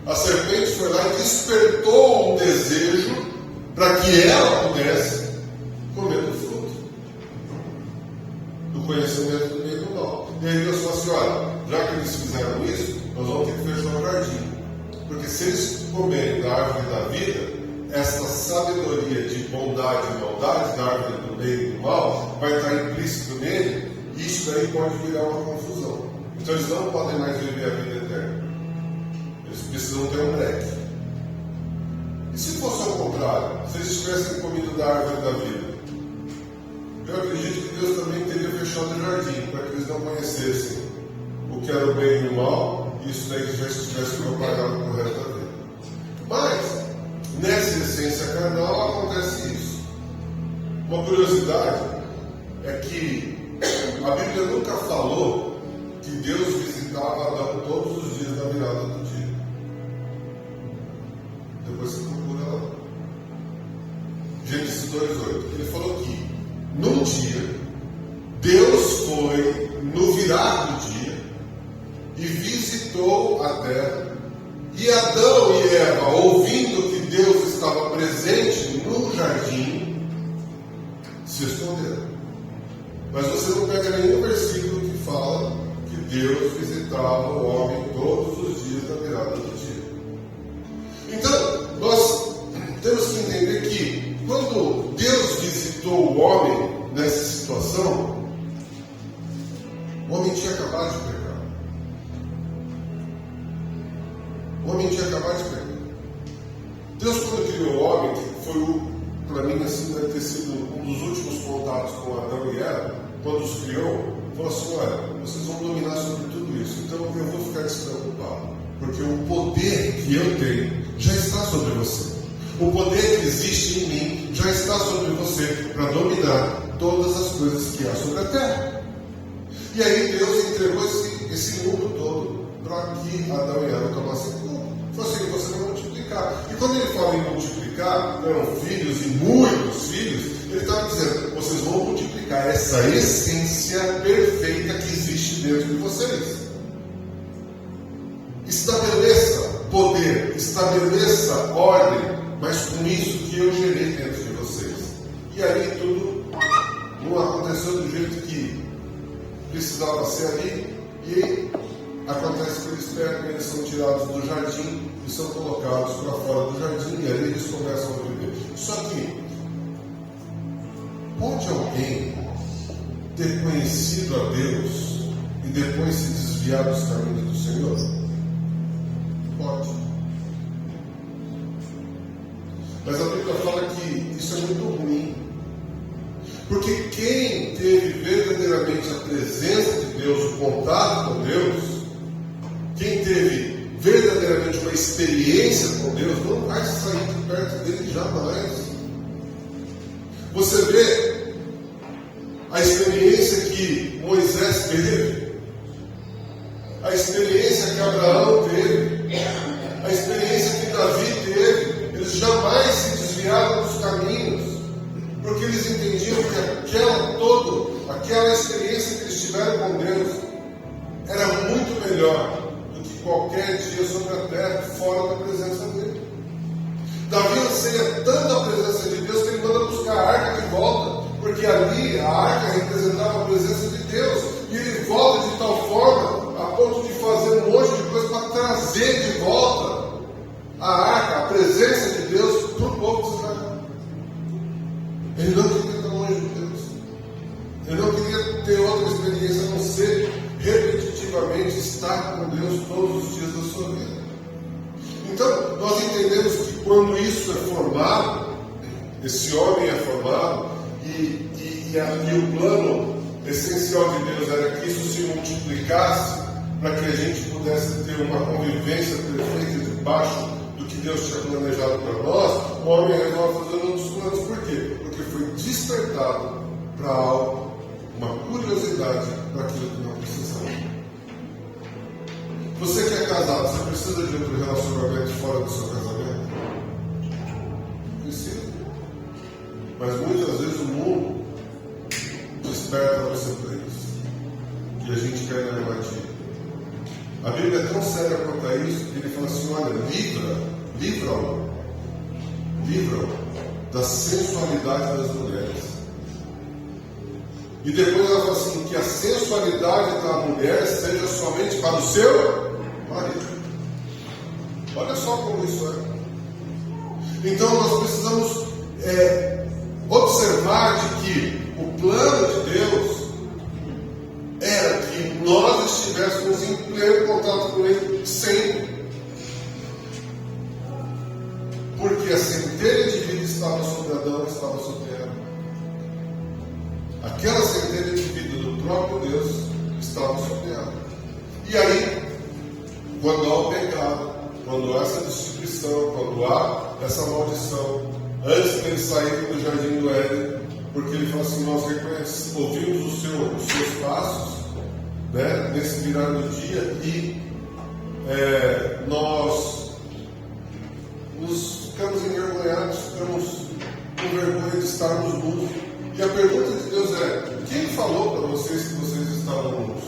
A serpente foi lá e despertou um desejo para que ela pudesse comer do fruto do conhecimento do bem e do mal. E aí Deus falou assim, olha, já que eles fizeram isso, nós vamos ter que fechar o jardim. Porque se eles comerem da árvore da vida, essa sabedoria de bondade e maldade, da árvore do bem e do mal, vai estar implícito nele, e isso daí pode virar uma confusão. Então eles não podem mais viver a vida eterna. Eles precisam ter um break. E se fosse ao contrário, se eles tivessem comido da árvore da vida, eu acredito que Deus também teria fechado o jardim para que eles não conhecessem o que era o bem e o mal, e isso daí já estivesse propagado no resto da vida. Mas, nessa essência carnal, acontece isso. Uma curiosidade é que a Bíblia nunca falou que Deus visitava Adão todos os dias da virada do dia. Depois você procura lá. Gênesis 2:8. Ele falou que num dia Deus foi no virar do dia e visitou a terra, e Adão e Eva, ouvindo que Deus estava presente no jardim, se esconderam. Mas você não pega nenhum versículo que fala que Deus visitava o homem todos os dias da virada do dia. Então, nós temos que entender que quando Deus visitou o homem nessa situação, o homem tinha acabado de pecar. O homem tinha acabado de pecar. Deus, quando criou o homem, que foi, para mim, assim, deve ter sido um dos últimos contatos com Adão e Eva, quando os criou, falou assim, olha, vocês vão dominar sobre tudo isso, então eu vou ficar despreocupado, porque o poder que eu tenho já está sobre você. O poder que existe em mim já está sobre você para dominar todas as coisas que há sobre a terra. E aí Deus entregou esse mundo todo para que Adão e Eva tomassem conta. Falou assim, você vai multiplicar. E quando ele fala em multiplicar, eram filhos e muitos filhos, ele estava dizendo, vocês vão multiplicar essa essência perfeita que existe dentro de vocês. Estabeleça poder, estabeleça ordem, mas com isso que eu gerei dentro de vocês. E aí tudo não aconteceu do jeito que precisava ser ali, e acontece que eles pegam, eles são tirados do jardim, e são colocados para fora do jardim, e ali eles começam a viver. Só que, pode alguém ter conhecido a Deus e depois se desviar dos caminhos do Senhor? Pode. Mas a Bíblia fala que isso é muito ruim. Porque quem teve verdadeiramente a presença de Deus, o contato com Deus, quem teve verdadeiramente uma experiência com Deus, não vai sair de perto dele jamais. Você vê a experiência que Moisés teve, a experiência que Abraão teve, a experiência que Davi teve. Eles jamais se desviaram dos caminhos, porque eles entendiam que aquela experiência que eles tiveram com Deus era muito melhor do que qualquer dia sobre a terra fora da presença dele. Davi anseia tanto a presença de Deus que ele manda buscar a arca de volta, porque ali a arca representava a presença de Deus, e ele volta de tal forma a ponto de fazer um monte de coisa para trazer de volta a arca, a presença de Deus para o povo de Israel. Ele não queria estar longe de Deus. Ele não queria ter outra experiência a não ser repetitivamente estar com Deus todos os dias da sua vida. Então, nós entendemos que quando isso é formado, esse homem é formado, e o plano essencial de Deus era que isso se multiplicasse para que a gente pudesse ter uma convivência perfeita debaixo do que Deus tinha planejado para nós. O homem resolve fazer um dos planos. Por quê? Porque foi despertado para algo, uma curiosidade para aquilo que não precisava. Você que é casado, você precisa de outro relacionamento fora do seu casamento? Precisa. Mas muitas vezes o mundo desperta você para isso. E a gente cai na armadilha. A Bíblia é tão séria quanto a isso que ele fala assim: olha, livra-o da sensualidade das mulheres. E depois ela fala assim: que a sensualidade da mulher seja somente para o seu marido. Olha só como isso é. Então nós precisamos observar de que o plano de Deus era que nós estivéssemos em pleno contato com Ele sempre. Porque a centelha de vida estava sobre Adão e estava sobre Eva. Aquela centelha de vida do próprio Deus estava sobre ela. E aí, quando há o pecado, quando há essa destruição, quando há essa maldição, antes de eles saírem do jardim do Éden, porque ele fala assim: nós ouvimos os seus passos, né, nesse virar do dia, e nós ficamos envergonhados, ficamos com vergonha de estarmos nus. E a pergunta de Deus é: quem falou para vocês que vocês estavam nus?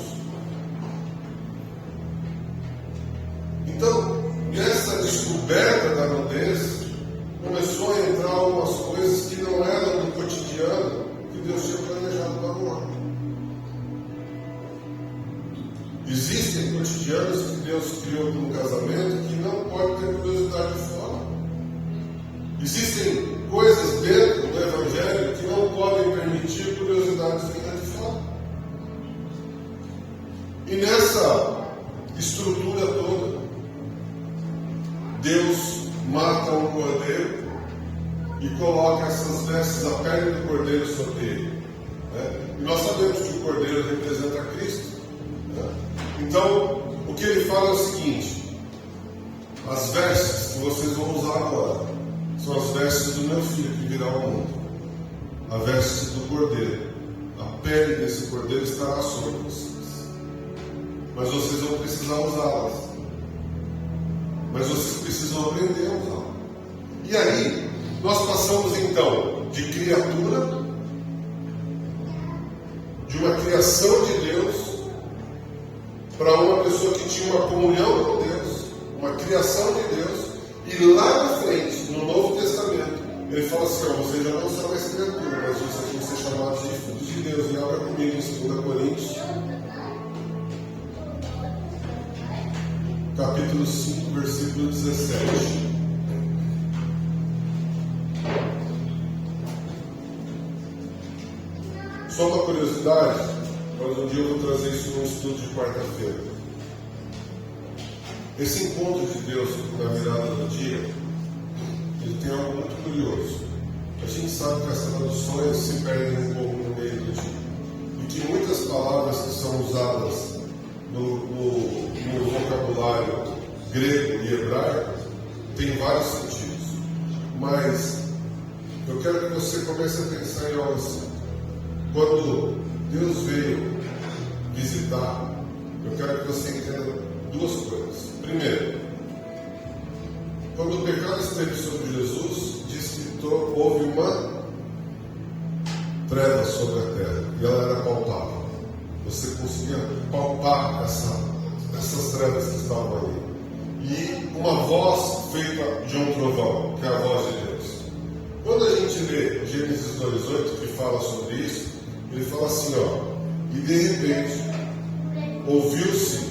Então, nessa descoberta da nudez, começou a entrar algumas coisas que não eram do cotidiano que Deus tinha planejado para o homem. Existem cotidianos que Deus criou para um casamento que não pode ter curiosidade de fora. Existem coisas dentro do Evangelho que não podem permitir curiosidades vindas de fora. E nessa estrutura toda, Deus mata um cordeiro e coloca essas vestes, a pele do cordeiro sobre ele. Né? E nós sabemos que o cordeiro representa Cristo. Né? Então, o que ele fala é o seguinte: as vestes que vocês vão usar agora são as vestes do meu filho que virá ao mundo. A veste do cordeiro. A pele desse cordeiro estará sobre vocês. Mas vocês vão precisar usá-las. Mas vocês precisam aprender a usá-las. E aí, nós passamos então de criatura, de uma criação de Deus, para uma pessoa que tinha uma comunhão com Deus, uma criação de Deus. E lá na frente, no Novo Testamento, ele fala assim: ó, vocês já não são mais criatura, mas vocês vão ser chamados de filhos de Deus. E abra comigo em 2 Coríntios, capítulo 5, versículo 17. Só uma curiosidade, mas um dia eu vou trazer isso num estudo de quarta-feira. Esse encontro de Deus na virada do dia, ele tem algo muito curioso. A gente sabe que as traduções se perdem um pouco no meio do dia. E que muitas palavras que são usadas no vocabulário grego e hebraico têm vários sentidos. Mas eu quero que você comece a pensar em algo assim. Quando Deus veio visitar, eu quero que você entenda duas coisas. Primeiro, quando o pecado esteve sobre Jesus, diz que houve uma treva sobre a terra e ela era palpável. Você conseguia palpar essas trevas que estavam ali. E uma voz feita de um trovão, que é a voz de Deus. Quando a gente lê Gênesis 2:8, que fala sobre isso, ele fala assim, e de repente ouviu-se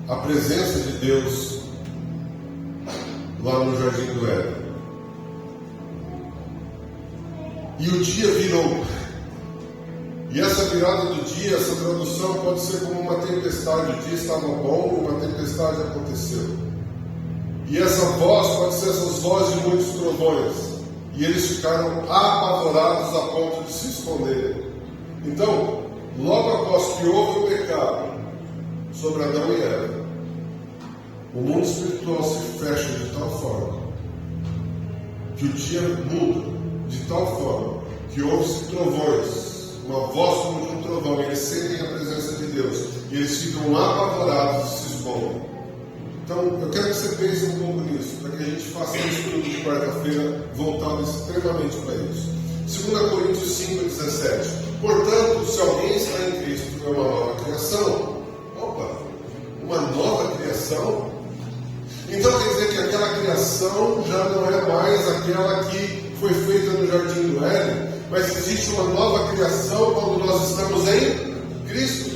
a presença de Deus lá no Jardim do Éden. E o dia virou. E essa virada do dia, essa tradução pode ser como uma tempestade. O dia estava bom e uma tempestade aconteceu. E essa voz pode ser essas vozes de muitos trovões. E eles ficaram apavorados a ponto de se esconderem. Então, logo após que houve o pecado sobre Adão e Eva, o mundo espiritual se fecha de tal forma que o dia muda de tal forma que houve-se trovões, uma voz como de um trovão, e eles sentem a presença de Deus e eles ficam apavorados e se escondem. Então, eu quero que você pense um pouco nisso, para que a gente faça um estudo de quarta-feira voltado extremamente para isso. 2 Coríntios 5:17. Portanto, se alguém está em Cristo, é uma nova criação. Opa, uma nova criação? Então quer dizer que aquela criação já não é mais aquela que foi feita no Jardim do Éden, mas existe uma nova criação quando nós estamos em Cristo.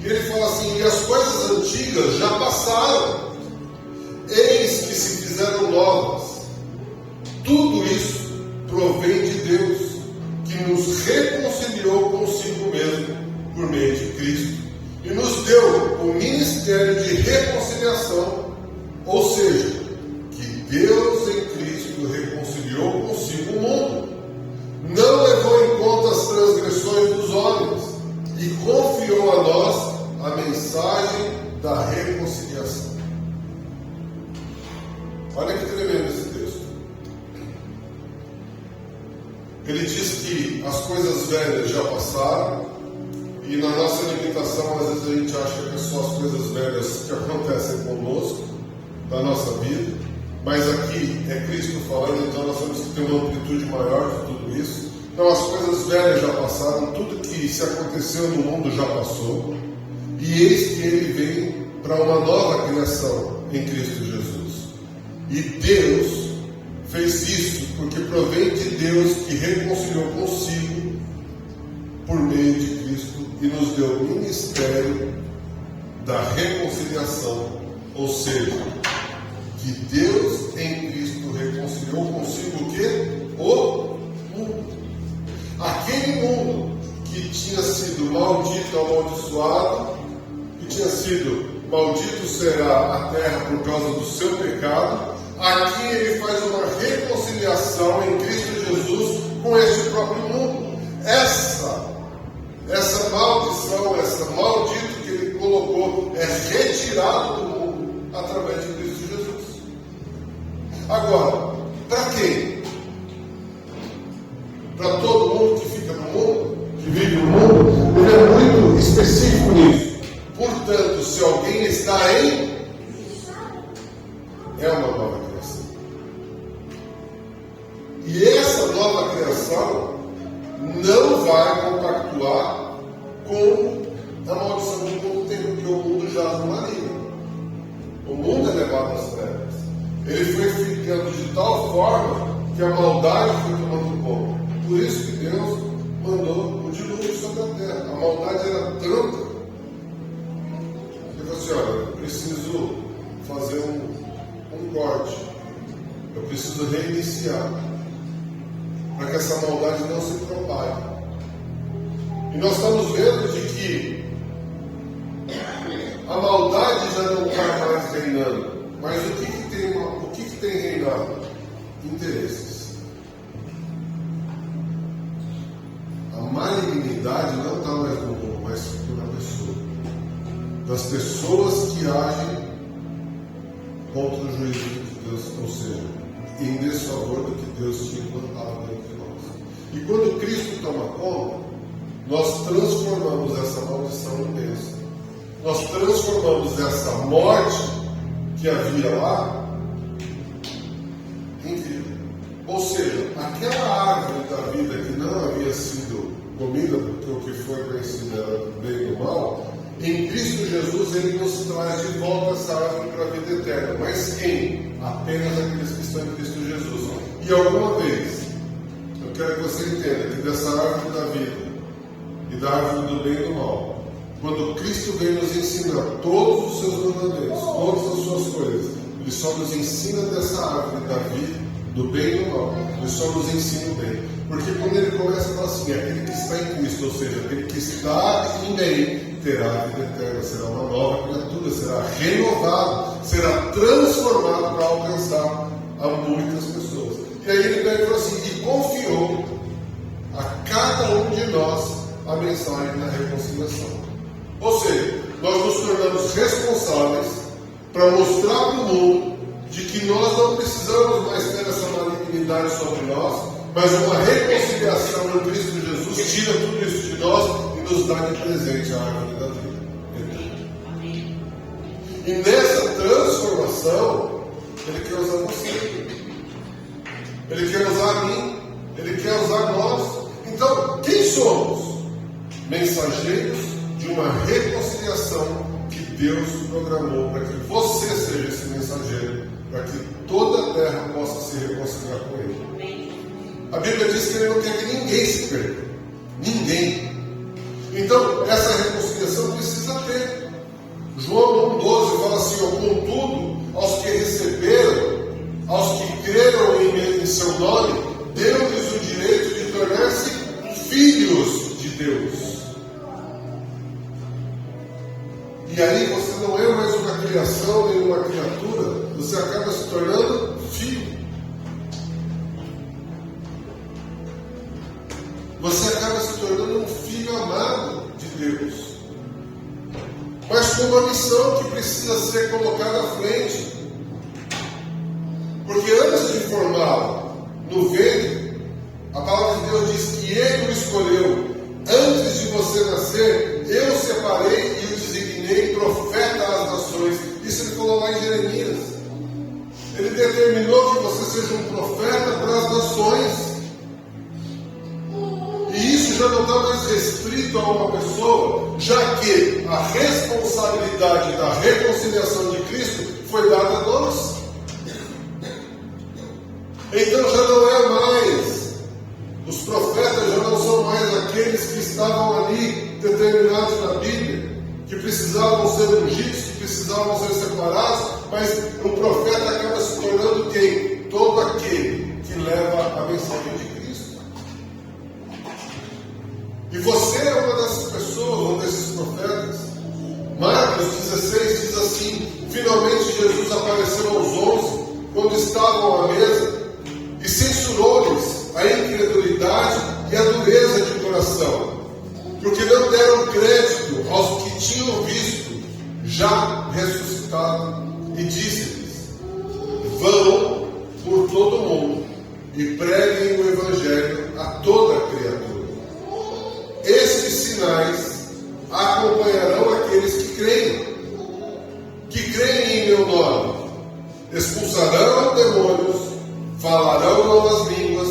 E ele fala assim, e as coisas antigas já passaram, eis que se fizeram novas. Tudo isso provém de Deus, que nos reconciliou consigo mesmo por meio de Cristo e nos deu o ministério de reconciliação, ou seja, que Deus em Cristo reconciliou consigo o mundo, não levou em conta as transgressões dos homens e confiou a nós a mensagem da reconciliação. Olha que tremendo esse texto. Ele diz que as coisas velhas já passaram, e na nossa limitação, às vezes a gente acha que é só as coisas velhas que acontecem conosco, da nossa vida, mas aqui é Cristo falando, então nós temos que ter uma amplitude maior de tudo isso. Então as coisas velhas já passaram, tudo que se aconteceu no mundo já passou, e eis que ele vem para uma nova criação em Cristo Jesus. E Deus fez isso porque provém de Deus, que reconciliou consigo por meio de Cristo e nos deu o ministério da reconciliação, ou seja, que Deus em Cristo reconciliou consigo o quê? O mundo. Aquele mundo que tinha sido maldito, amaldiçoado, que tinha sido maldito será a terra por causa do seu pecado, aqui ele faz uma reconciliação em Cristo Jesus com este próprio mundo. Essa maldição, essa maldito que ele colocou é retirado do mundo através de Cristo Jesus. Agora, para quem? Para todo mundo que fica no mundo, que vive no mundo? Ele é muito específico nisso. Portanto, se alguém está em, é uma nova criação. E essa nova criação não vai compactuar com a maldição que o mundo tem, porque o mundo jaz no maligno. O mundo é levado às trevas. Ele foi ficando de tal forma que a maldade foi tomando conta. Por isso que Deus mandou o dilúvio sobre a terra. A maldade era tanta que assim, olha, eu preciso fazer um corte. Eu preciso reiniciar. Para que essa maldade não se propague. E nós estamos vendo de que a maldade já não está mais reinando. Mas o que tem reinado? Interesses. A malignidade não está mais no mundo, mas na pessoa. Das pessoas que agem contra o juízo de Deus, ou seja, em desfavor do que Deus tinha implantado dentro de nós. E quando Cristo toma conta, nós transformamos essa maldição em bênção. Nós transformamos essa morte que havia lá em vida. Ou seja, aquela árvore da vida que não havia sido comida, porque o que foi conhecido era do bem e do mal, em Cristo Jesus ele nos traz de volta essa árvore para a vida eterna. Mas quem? Apenas aqueles que estão em Cristo Jesus. E alguma vez, eu quero que você entenda que dessa árvore da vida e da árvore do bem e do mal, quando Cristo vem nos ensinar todos os seus mandamentos, todas as suas coisas, Ele só nos ensina dessa árvore da vida, do bem e do mal. Ele só nos ensina o bem. Porque quando Ele começa a falar assim, aquele que está em Cristo, ou seja, aquele que está em bem, terá a vida eterna, será uma nova criatura, será renovado, será transformado para alcançar a muitas pessoas. E aí Ele pega e fala assim, e confiou a cada um de nós a mensagem da reconciliação. Ou seja, nós nos tornamos responsáveis para mostrar para o mundo de que nós não precisamos mais ter essa malignidade sobre nós, mas uma reconciliação no Cristo Jesus tira tudo isso de nós e nos dá de presente a árvore da vida. E nessa transformação, Ele quer usar você. Ele quer usar a mim. Ele quer usar nós. Então, quem somos? Mensageiros de uma reconciliação que Deus programou para que você seja esse mensageiro, para que toda a terra possa se reconciliar com Ele. A Bíblia diz que Ele não quer que ninguém se perca. Ninguém. Então, essa reconciliação precisa ter. João 1,12 fala assim, contudo, aos que receberam, aos que creram em seu nome, deu-lhes o direito de tornar-se filhos de Deus. E aí você não é mais uma criação, nem uma criatura, você acaba se tornando filho. Você acaba se tornando um filho amado de Deus. Mas com uma missão que precisa ser colocada à frente. Porque antes de formá-lo no ventre, a palavra de Deus diz que Ele o escolheu. Antes de você nascer, eu o separei e o designei profeta às nações. Isso Ele falou lá em Jeremias. Ele determinou que você seja um profeta para as nações. E isso já não está mais restrito a uma pessoa, já que a responsabilidade da reconciliação de Cristo foi dada a nós. Então já não é mais, os profetas já não são mais aqueles que estavam ali determinados na Bíblia, que precisavam ser ungidos, que precisavam ser separados, mas o profeta acaba se tornando quem? Todo aquele que leva a mensagem de Cristo. E você é uma dessas pessoas, um desses profetas. Marcos 16 diz assim, finalmente Jesus apareceu aos 11, quando estavam à mesa, e censurou-lhes a incredulidade e a dureza de coração, porque não deram crédito aos que tinham visto já ressuscitado, e disse-lhes, vão por todo o mundo e preguem o Evangelho a toda a criatura. Estes sinais acompanharão aqueles que creem em meu nome, expulsarão demônios, falarão novas línguas,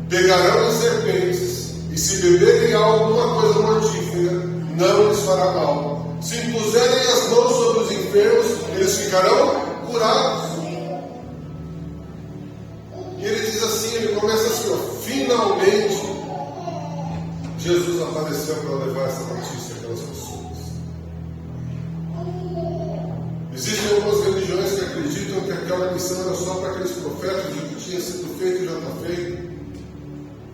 pegarão em serpentes, e se beberem alguma coisa mortífera, não lhes fará mal. Se impuserem as mãos sobre os enfermos, eles ficarão curados. E ele diz assim, ele começa assim, finalmente Jesus apareceu para levar essa notícia àquelas pessoas. Existem algumas religiões que acreditam que aquela missão era só para aqueles profetas e o que tinha sido feito já está feito.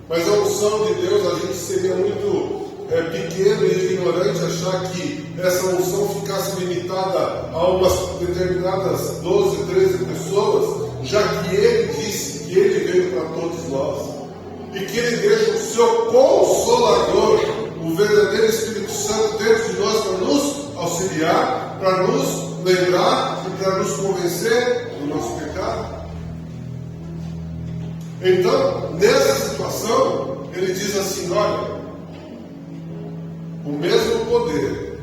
Mas a unção de Deus, a gente seria muito pequeno e ignorante achar que essa unção ficasse limitada a umas determinadas 12, 13 pessoas, já que Ele disse que Ele veio para todos nós. E que Ele deixa o seu Consolador, o verdadeiro Espírito Santo dentro de nós para nos auxiliar, para nos lembrar e para nos convencer do nosso pecado. Então, nessa situação, Ele diz assim: olha, o mesmo poder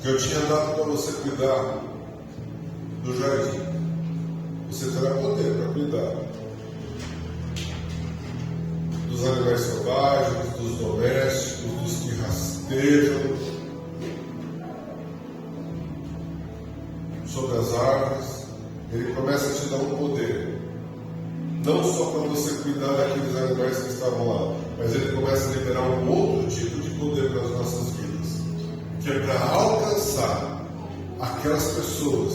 que eu tinha dado para você cuidar do jardim, você terá poder para cuidar dos animais selvagens, dos domésticos, dos que rastejam sobre as árvores. Ele começa a te dar um poder, não só para você cuidar daqueles animais que estavam lá, mas ele começa a liberar um outro tipo de poder para as nossas vidas, que é para alcançar aquelas pessoas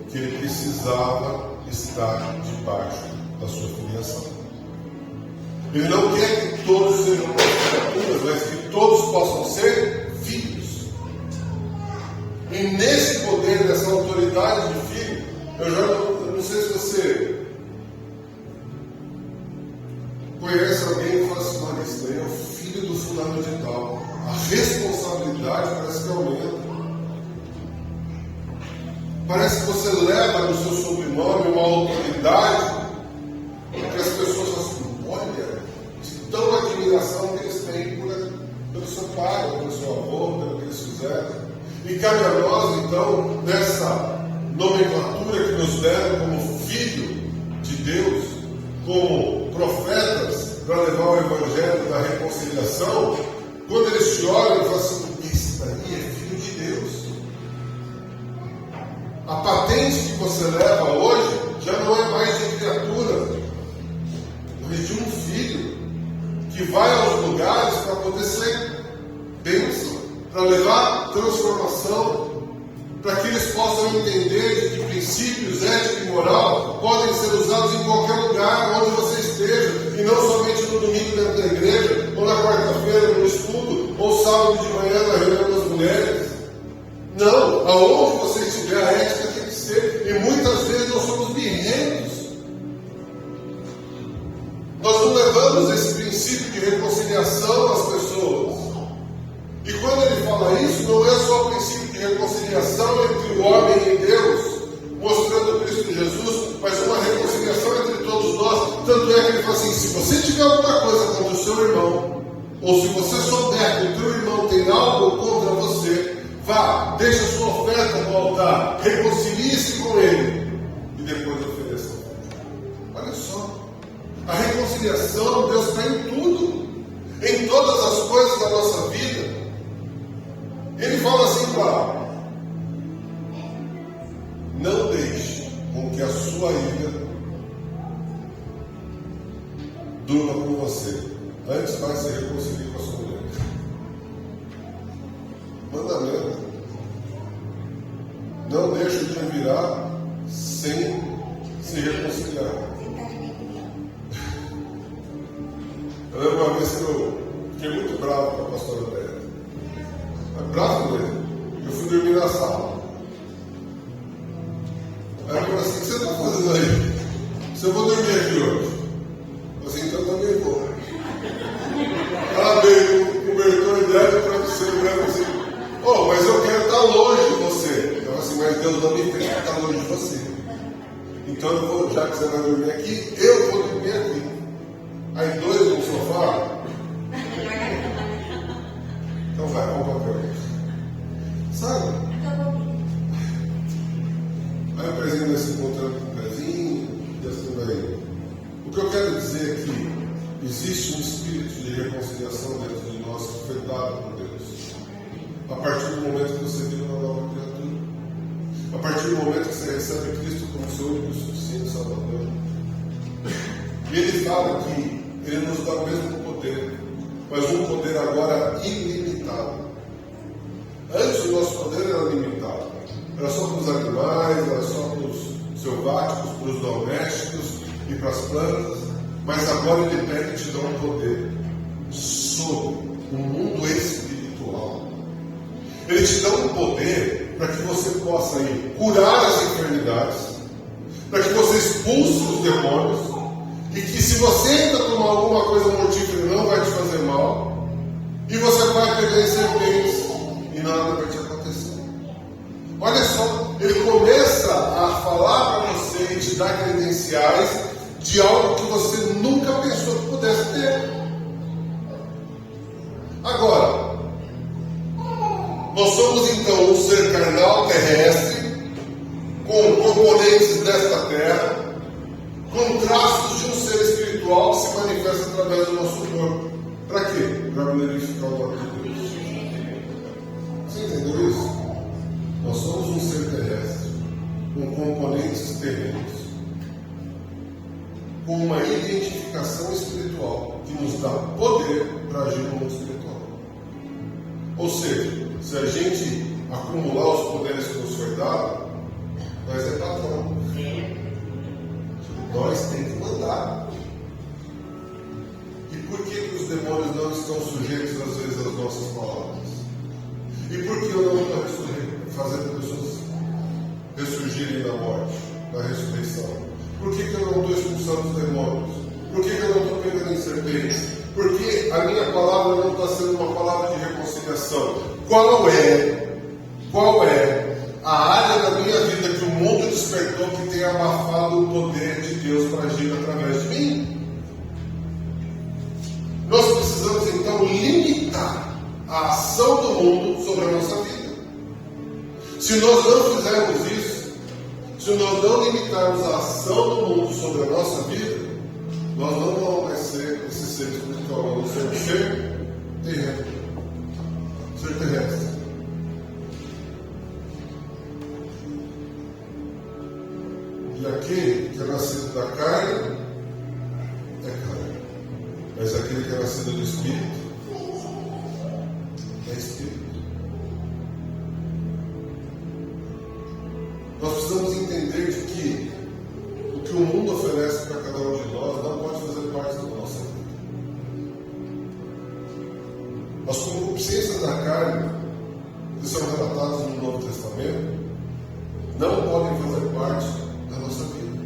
que ele precisava estar debaixo da sua filiação. Ele não quer que todos sejam criaturas, mas que todos possam ser filhos. E nesse poder, nessa autoridade de filho, eu não sei se você conhece alguém e fala assim: olha, isso daí é o filho do fulano de tal. A responsabilidade parece que aumenta. Parece que você leva no seu sobrenome uma autoridade que as pessoas falam assim: olha, de tão admiração que eles têm pelo seu pai, pelo seu avô, pelo que eles fizeram. E cabe a nós, então, nessa nomenclatura que nos deram como filho de Deus, como profetas para levar o evangelho da reconciliação, quando eles te olham e falam assim: esse daí é filho de Deus. A patente que você leva hoje já não é mais de criatura, mas de um filho que vai aos lugares para poder ser bênção, para levar transformação, para que eles possam entender de que princípios ética e moral podem ser usados em qualquer lugar onde você esteja, e não somente no domingo dentro da igreja, ou na quarta-feira no estudo, ou sábado de manhã na reunião das mulheres. Não, aonde você estiver, a ética tem que ser, e muitas vezes nós somos birrentos. Nós não levamos esse princípio de reconciliação às pessoas. E quando ele fala isso, não é só o princípio de reconciliação entre o homem e Deus, mostrando Cristo Jesus, mas uma reconciliação entre todos nós. Tanto é que ele fala assim: se você tiver alguma coisa contra o seu irmão, ou se você souber que o teu irmão tem algo contra você, vá, deixa a sua oferta no altar, reconcilie-se com ele e depois ofereça. Olha só, a reconciliação, Deus está em tudo, em todas as coisas da nossa vida. Ele fala assim para: não deixe com que a sua ira durma com você, antes vai se reconciliar com a sua mulher. Mandamento: não deixe o dia virar sem se reconciliar. Eu lembro uma vez que eu fiquei muito bravo com a pastora Bélia. Mas bravo mesmo. Eu fui dormir na sala. Aí ela falou assim: o que você está fazendo aí? Se eu vou dormir aqui hoje. Eu falei assim: então eu também vou. Ela veio com o cobertor dela para você, assim: oh, mas eu quero estar longe de você. Eu falei assim: mas Deus não me fez estar longe de você. Então eu vou, já que você vai dormir aqui, eu vou dormir aqui. Aí dois no sofá. Então vai, vamos para a frente. Sabe? Aí o pezinho vai se encontrando com o pezinho, e assim vai. O que eu quero dizer é que existe um espírito de reconciliação dentro de nós que foi dado por Deus. A partir do momento que você vira uma nova criatura. A partir do momento que você recebe Cristo como seu único e suficiente Salvador. E ele fala que ele nos dá o mesmo poder, mas um poder agora ilimitado. Antes o nosso poder era limitado. Era só para os animais, era só para os selváticos, para os domésticos e para as plantas, mas agora ele pega e te dá um poder sobre o mundo espiritual. Ele te dá um poder para que você possa ir curar as enfermidades, para que você expulse os demônios, e que se você ainda tomar alguma coisa mortífera não vai te fazer mal, e você vai pegar em serpentes e nada vai te acontecer. Olha só, ele começa a falar para você e te dar credenciais de algo que você nunca pensou que pudesse ter. Agora, nós somos então um ser carnal terrestre, com componentes desta terra, com traços de um ser espiritual que se manifesta através do nosso corpo. Para quê? Para glorificar o nome de Deus. Você entendeu isso? Nós somos um ser terrestre, com componentes terrenos, com uma identificação espiritual que nos dá poder para agir no mundo espiritual. Ou seja, se a gente acumular os poderes que nos foi dado, nós é patrão. Nós temos que mandar. E por que os demônios não estão sujeitos às vezes às nossas palavras? E por que eu não estou fazendo pessoas ressurgirem da morte, da ressurreição? Por que eu não estou expulsando os demônios? Por que eu não estou pegando em serpentes? Porque a minha palavra não está sendo uma palavra de reconciliação. Qual é a área da minha vida que o mundo despertou que tem abafado o poder de Deus para agir através de mim? Nós precisamos então limitar a ação do mundo sobre a nossa vida. Se nós não fizermos isso, se nós não limitarmos a ação do mundo sobre a nossa vida, nós não vamos mais ser esse ser espiritual, nós vamos ser um ser terreno, ser terrestre. E aquele que é nascido da carne é carne, mas aquele que é nascido do Espírito é Espírito. Nós precisamos entender de que o que o mundo oferece para cada um de nós não pode fazer parte da nossa vida. As concupiscências da carne, que são relatadas no Novo Testamento, não podem fazer parte da nossa vida.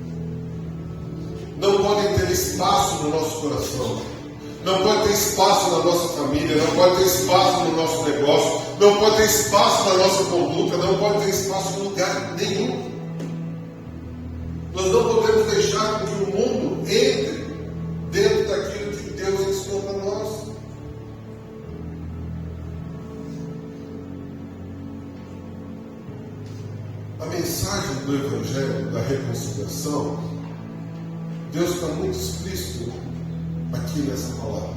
Não podem ter espaço no nosso coração. Não pode ter espaço na nossa família, não pode ter espaço no nosso negócio, não pode ter espaço na nossa conduta, não pode ter espaço em lugar nenhum. Nós não podemos deixar que o mundo entre dentro daquilo que Deus ensinou para nós. A mensagem do Evangelho da reconciliação, Deus está muito explícito aqui nessa palavra.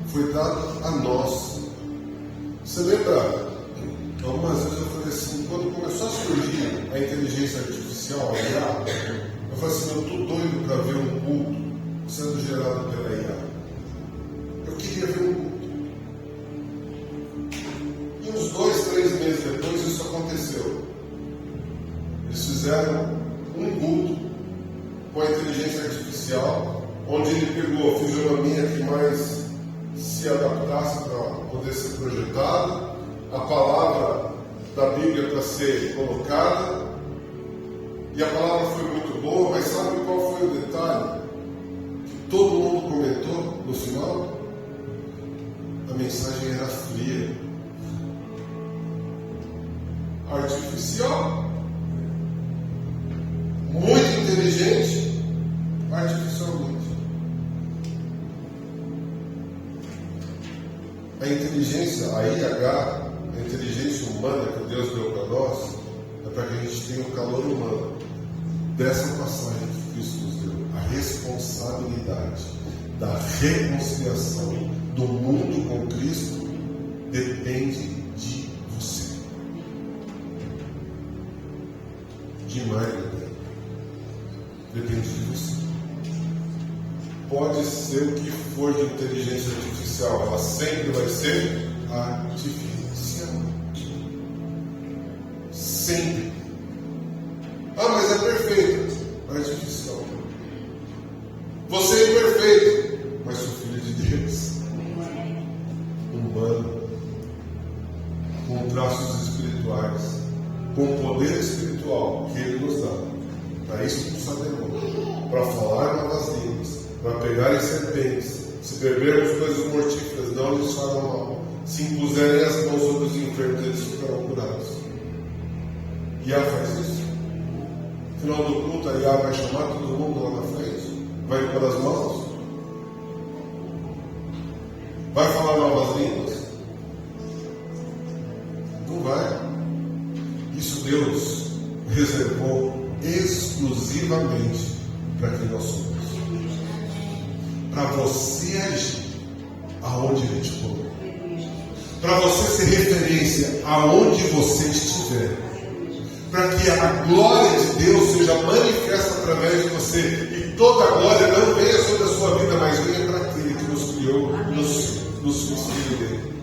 Foi dado a nós. Você lembra? Algumas vezes eu falei assim, quando começou a surgir a inteligência artificial, a IA, eu falei assim, eu estou doido para ver um culto sendo gerado pela IA. Eu queria ver um culto. E uns 2, 3 meses depois isso aconteceu. Eles fizeram um culto com a inteligência artificial, onde ele pegou a fisionomia que mais se adaptasse para poder ser projetado, a palavra da Bíblia para ser colocada, e a palavra foi muito boa, mas sabe qual foi o detalhe? Que todo mundo comentou no final? A mensagem era fria, artificial, muito inteligente, artificialmente. A inteligência, a IH, a inteligência humana que Deus deu para nós, é para que a gente tenha o calor humano dessa passagem que Cristo nos deu. A responsabilidade da reconciliação do mundo com Cristo depende de você. Demais, depende de você. Pode ser o que for de inteligência artificial, ela sempre vai ser artificial. sempre. Ah, mas é perfeito. Mas é difícil. Você é imperfeito, mas sou filho de Deus. Humano, com traços espirituais, com poder espiritual que Ele nos dá, para expulsar demônios, para falar novas línguas, para pegar em serpentes. Se bebermos coisas mortíferas, não lhes farão mal. Se impuserem as mãos sobre os enfermos, eles ficarão curados. Iá faz isso. No final do culto, a Iá vai chamar todo mundo lá na frente, vai pôr as mãos, vai falar novas línguas. Não vai. Isso Deus reservou exclusivamente para quem nós somos. Para você agir aonde Ele te colocou. Para você ser referência aonde você estiver. Para que a glória de Deus seja manifesta através de você. E toda a glória não venha sobre a sua vida, mas venha para aquele que nos criou, nos fez filho dele.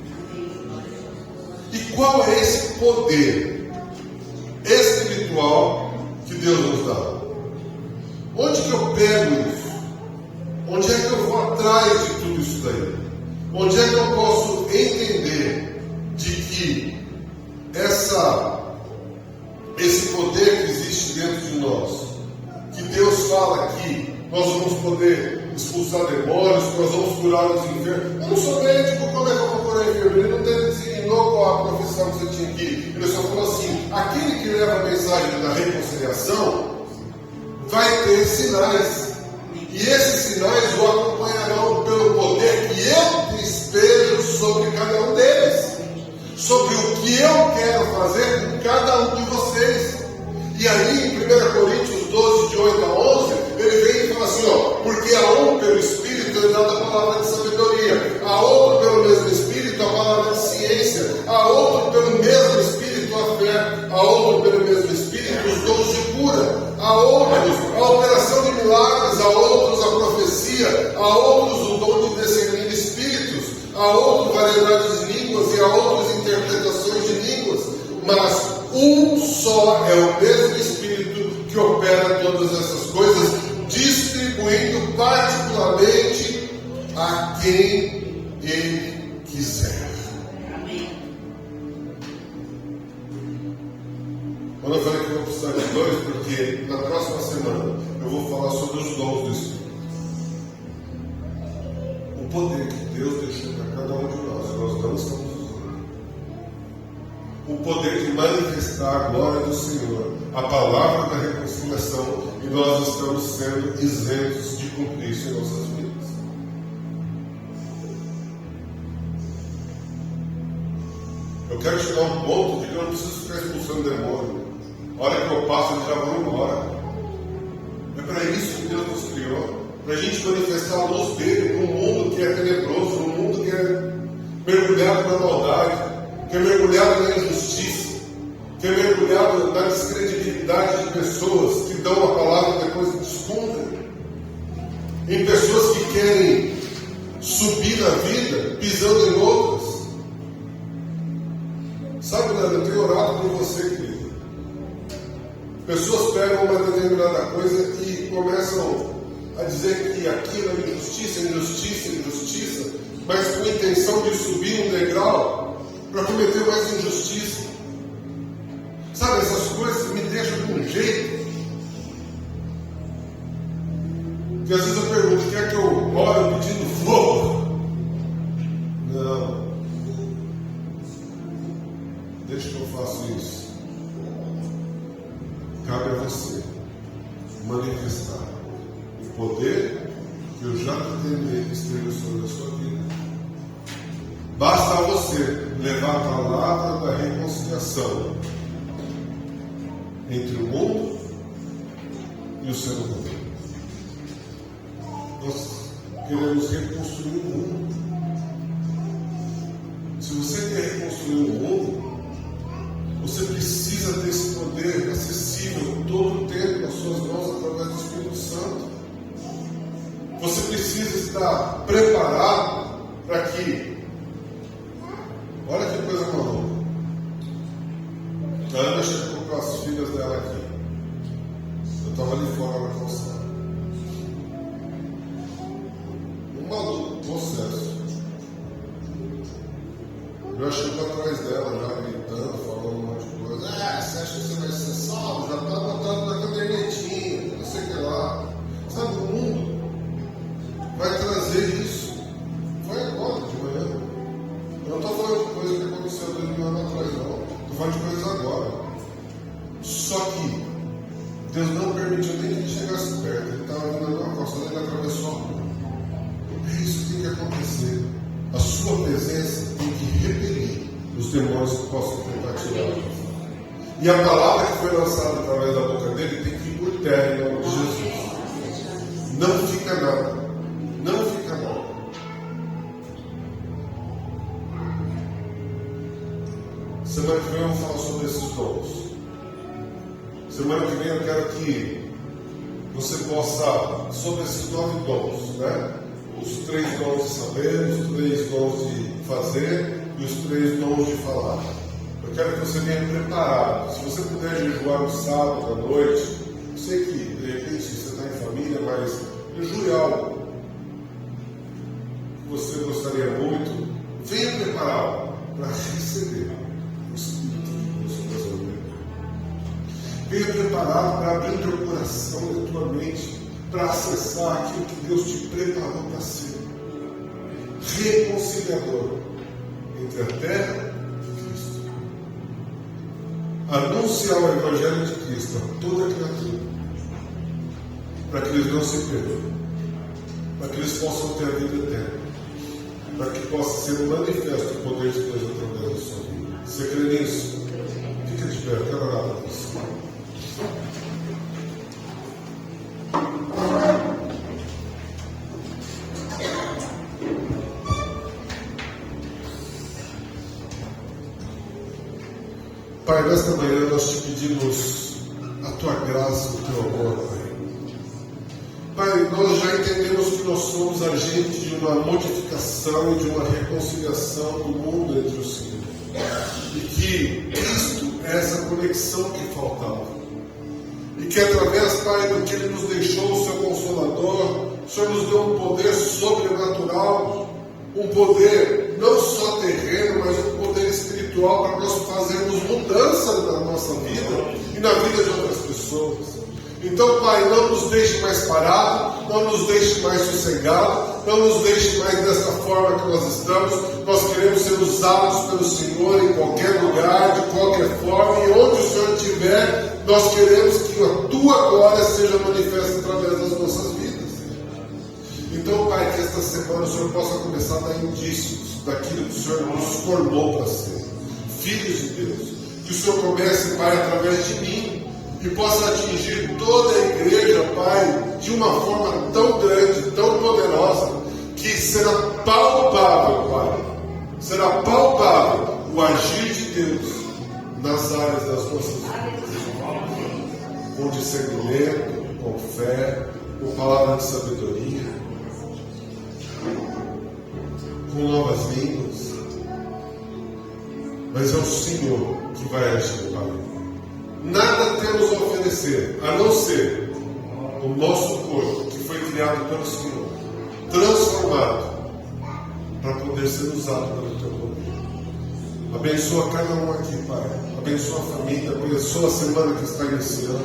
E qual é esse poder espiritual que Deus nos dá? Onde que eu pego isso? Onde é que eu vou atrás de tudo isso daí? Onde é que eu posso entender de que esse poder que existe dentro de nós, que Deus fala que nós vamos poder expulsar demônios, que nós vamos curar os enfermos? Eu não sou médico, como é que eu vou curar enfermo? Ele não designou qual a profissão que você tinha que ir. Ele só falou assim: aquele que leva a mensagem da reconciliação vai ter sinais. E esses sinais o acompanharão pelo poder que eu despejo sobre cada um deles, sobre o que eu quero fazer com cada um de vocês. E aí, em 1 Coríntios 12, de 8 a 11, ele vem e fala assim: porque a um pelo Espírito é dada a palavra de sabedoria, a outro pelo mesmo Espírito a palavra de ciência, a outro pelo mesmo Espírito a fé, a outro pelo mesmo Espírito os dons de cura, a outros a operação de milagres, a outros a profecia, a outros o dom de discernir espíritos, a outros variedade de línguas e a outros interpretações de línguas. Mas um só é o mesmo Espírito que opera todas essas coisas, distribuindo particularmente a quem Ele quiser. Quando eu falei que eu vou precisar de dois, porque na próxima semana eu vou falar sobre os dons do Espírito. O poder que Deus deixou para cada um de nós não estamos usando. O poder de manifestar a glória do Senhor, a palavra da reconciliação, e nós estamos sendo isentos de cumprir isso em nossas vidas. Eu quero chegar a um ponto de que eu não preciso ficar expulsando demônio. A hora que eu passo, eles já vão embora. É para isso que Deus nos criou. Para a gente manifestar a luz dele num mundo que é tenebroso, num mundo que é mergulhado na maldade, que é mergulhado na injustiça, que é mergulhado na descredibilidade de pessoas que dão a palavra e depois descumprem. Em pessoas que querem subir na vida pisando em outras. Sabe, Nanda, eu tenho orado por você, querido. Pessoas pegam uma determinada coisa e começam a dizer que aquilo é injustiça, injustiça, injustiça, mas com a intenção de subir um degrau para cometer mais injustiça. Sabe, essas coisas me deixam de um jeito que às vezes eu pergunto: quer que eu ore pedindo fogo? Não. Deixa que eu faço isso. Cabe a você manifestar o poder que eu já determinei que esteja sobre a sua vida. Basta a você levar a palavra da reconciliação entre o mundo e o ser humano. Nós queremos reconstruir o mundo. Se você quer reconstruir o mundo, você precisa ter esse poder acessível todo o tempo nas suas mãos através do Espírito Santo. Você precisa estar preparado para que... Olha que coisa maluca. A Ana chegou para filhas dela aqui. Eu estava ali fora na calçada. Um maluco, processo. Eu chego atrás dela, já gritando, falando um monte de coisa. Você acha que você vai ser salvo? Já está botando na cadernetinha, não sei o que lá. Sabe, o mundo vai trazer isso. Foi agora, de manhã. Eu não estou falando de coisa que aconteceu 2 mil anos atrás, não. Estou falando de coisas agora. Só que Deus não permitiu nem que ele chegasse perto. Ele estava vindo na calçada, ele atravessou a rua. É isso que tem que acontecer. A sua presença tem que repelir os demônios que possam tentar tirar. E a palavra que foi lançada através da boca dele tem que ir por terra em nome de Jesus. Não fica nada. Não fica nada. Semana que vem eu vou falar sobre esses dons. Semana que vem eu quero que você possa, sobre esses 9 dons, né? Os 3 dons de saber, os 3 dons de fazer e os 3 dons de falar. Eu quero que você venha preparado. Se você puder jejuar no sábado à noite, eu sei que de repente você está em família, mas jejue algo que você gostaria muito. Venha preparado para receber o Espírito de Deus sobre a sua vida. Venha preparado para abrir o teu coração e a tua mente para acessar aquilo que Deus te preparou para ser. Reconciliador entre a terra e Cristo. Anunciar o Evangelho de Cristo a toda criatura, para que eles não se percam, para que eles possam ter a vida eterna, para que possa ser manifesto o poder de Deus através da sua vida. Você crê nisso? Fica de pé, eu quero orar para você. Pai, nesta manhã nós te pedimos a tua graça, o teu amor, Pai. Pai, nós já entendemos que nós somos agentes de uma modificação e de uma reconciliação do mundo entre os filhos. E que Cristo é essa conexão que faltava. E que através, Pai, do que Ele nos deixou, o seu Consolador, o Senhor nos deu um poder sobrenatural, um poder não só terreno, mas um poder espiritual para nós fazermos mudança na nossa vida e na vida de outras pessoas. Então, Pai, não nos deixe mais parados, não nos deixe mais sossegados, não nos deixe mais dessa forma que nós estamos. Nós queremos ser usados pelo Senhor em qualquer lugar, de qualquer forma, e onde o Senhor estiver, nós queremos que a Tua glória seja manifesta através das nossas vidas. Então, Pai, que esta semana o Senhor possa começar a dar indícios daquilo que o Senhor nos formou para ser, filhos de Deus. Que o Senhor comece, Pai, através de mim, e possa atingir toda a igreja, Pai, de uma forma tão grande, tão poderosa, que será palpável, Pai, será palpável o agir de Deus nas áreas das nossas vidas, com discernimento, com fé, com palavra de sabedoria, com novas línguas. Mas é o Senhor que vai agir, Pai. Nada temos a oferecer, a não ser o nosso corpo, que foi criado pelo Senhor, transformado, para poder ser usado pelo Teu poder. Abençoa cada um aqui, Pai. Abençoa a família, abençoa a semana que está iniciando.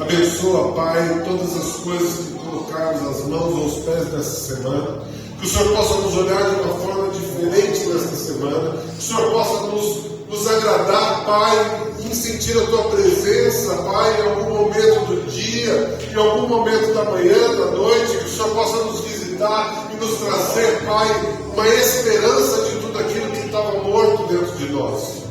Abençoa, Pai, todas as coisas que colocarmos as mãos aos pés dessa semana. Que o Senhor possa nos olhar de uma forma diferente nesta semana. Que o Senhor possa nos agradar, Pai, em sentir a Tua presença, Pai, em algum momento do dia, em algum momento da manhã, da noite. Que o Senhor possa nos visitar e nos trazer, Pai, uma esperança de tudo aquilo que estava morto dentro de nós.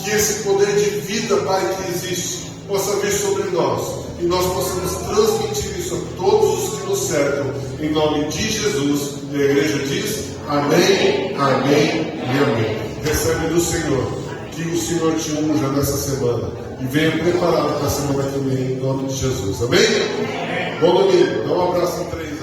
Que esse poder de vida, Pai, que existe, possa vir sobre nós. E nós possamos transmitir isso a todos os que nos cercam. Em nome de Jesus, e a igreja diz: amém, amém e amém. Recebe do Senhor. Que o Senhor te unja nessa semana. E venha preparado para a semana que vem, em nome de Jesus. Amém? Bom domingo. Dá um abraço em 3.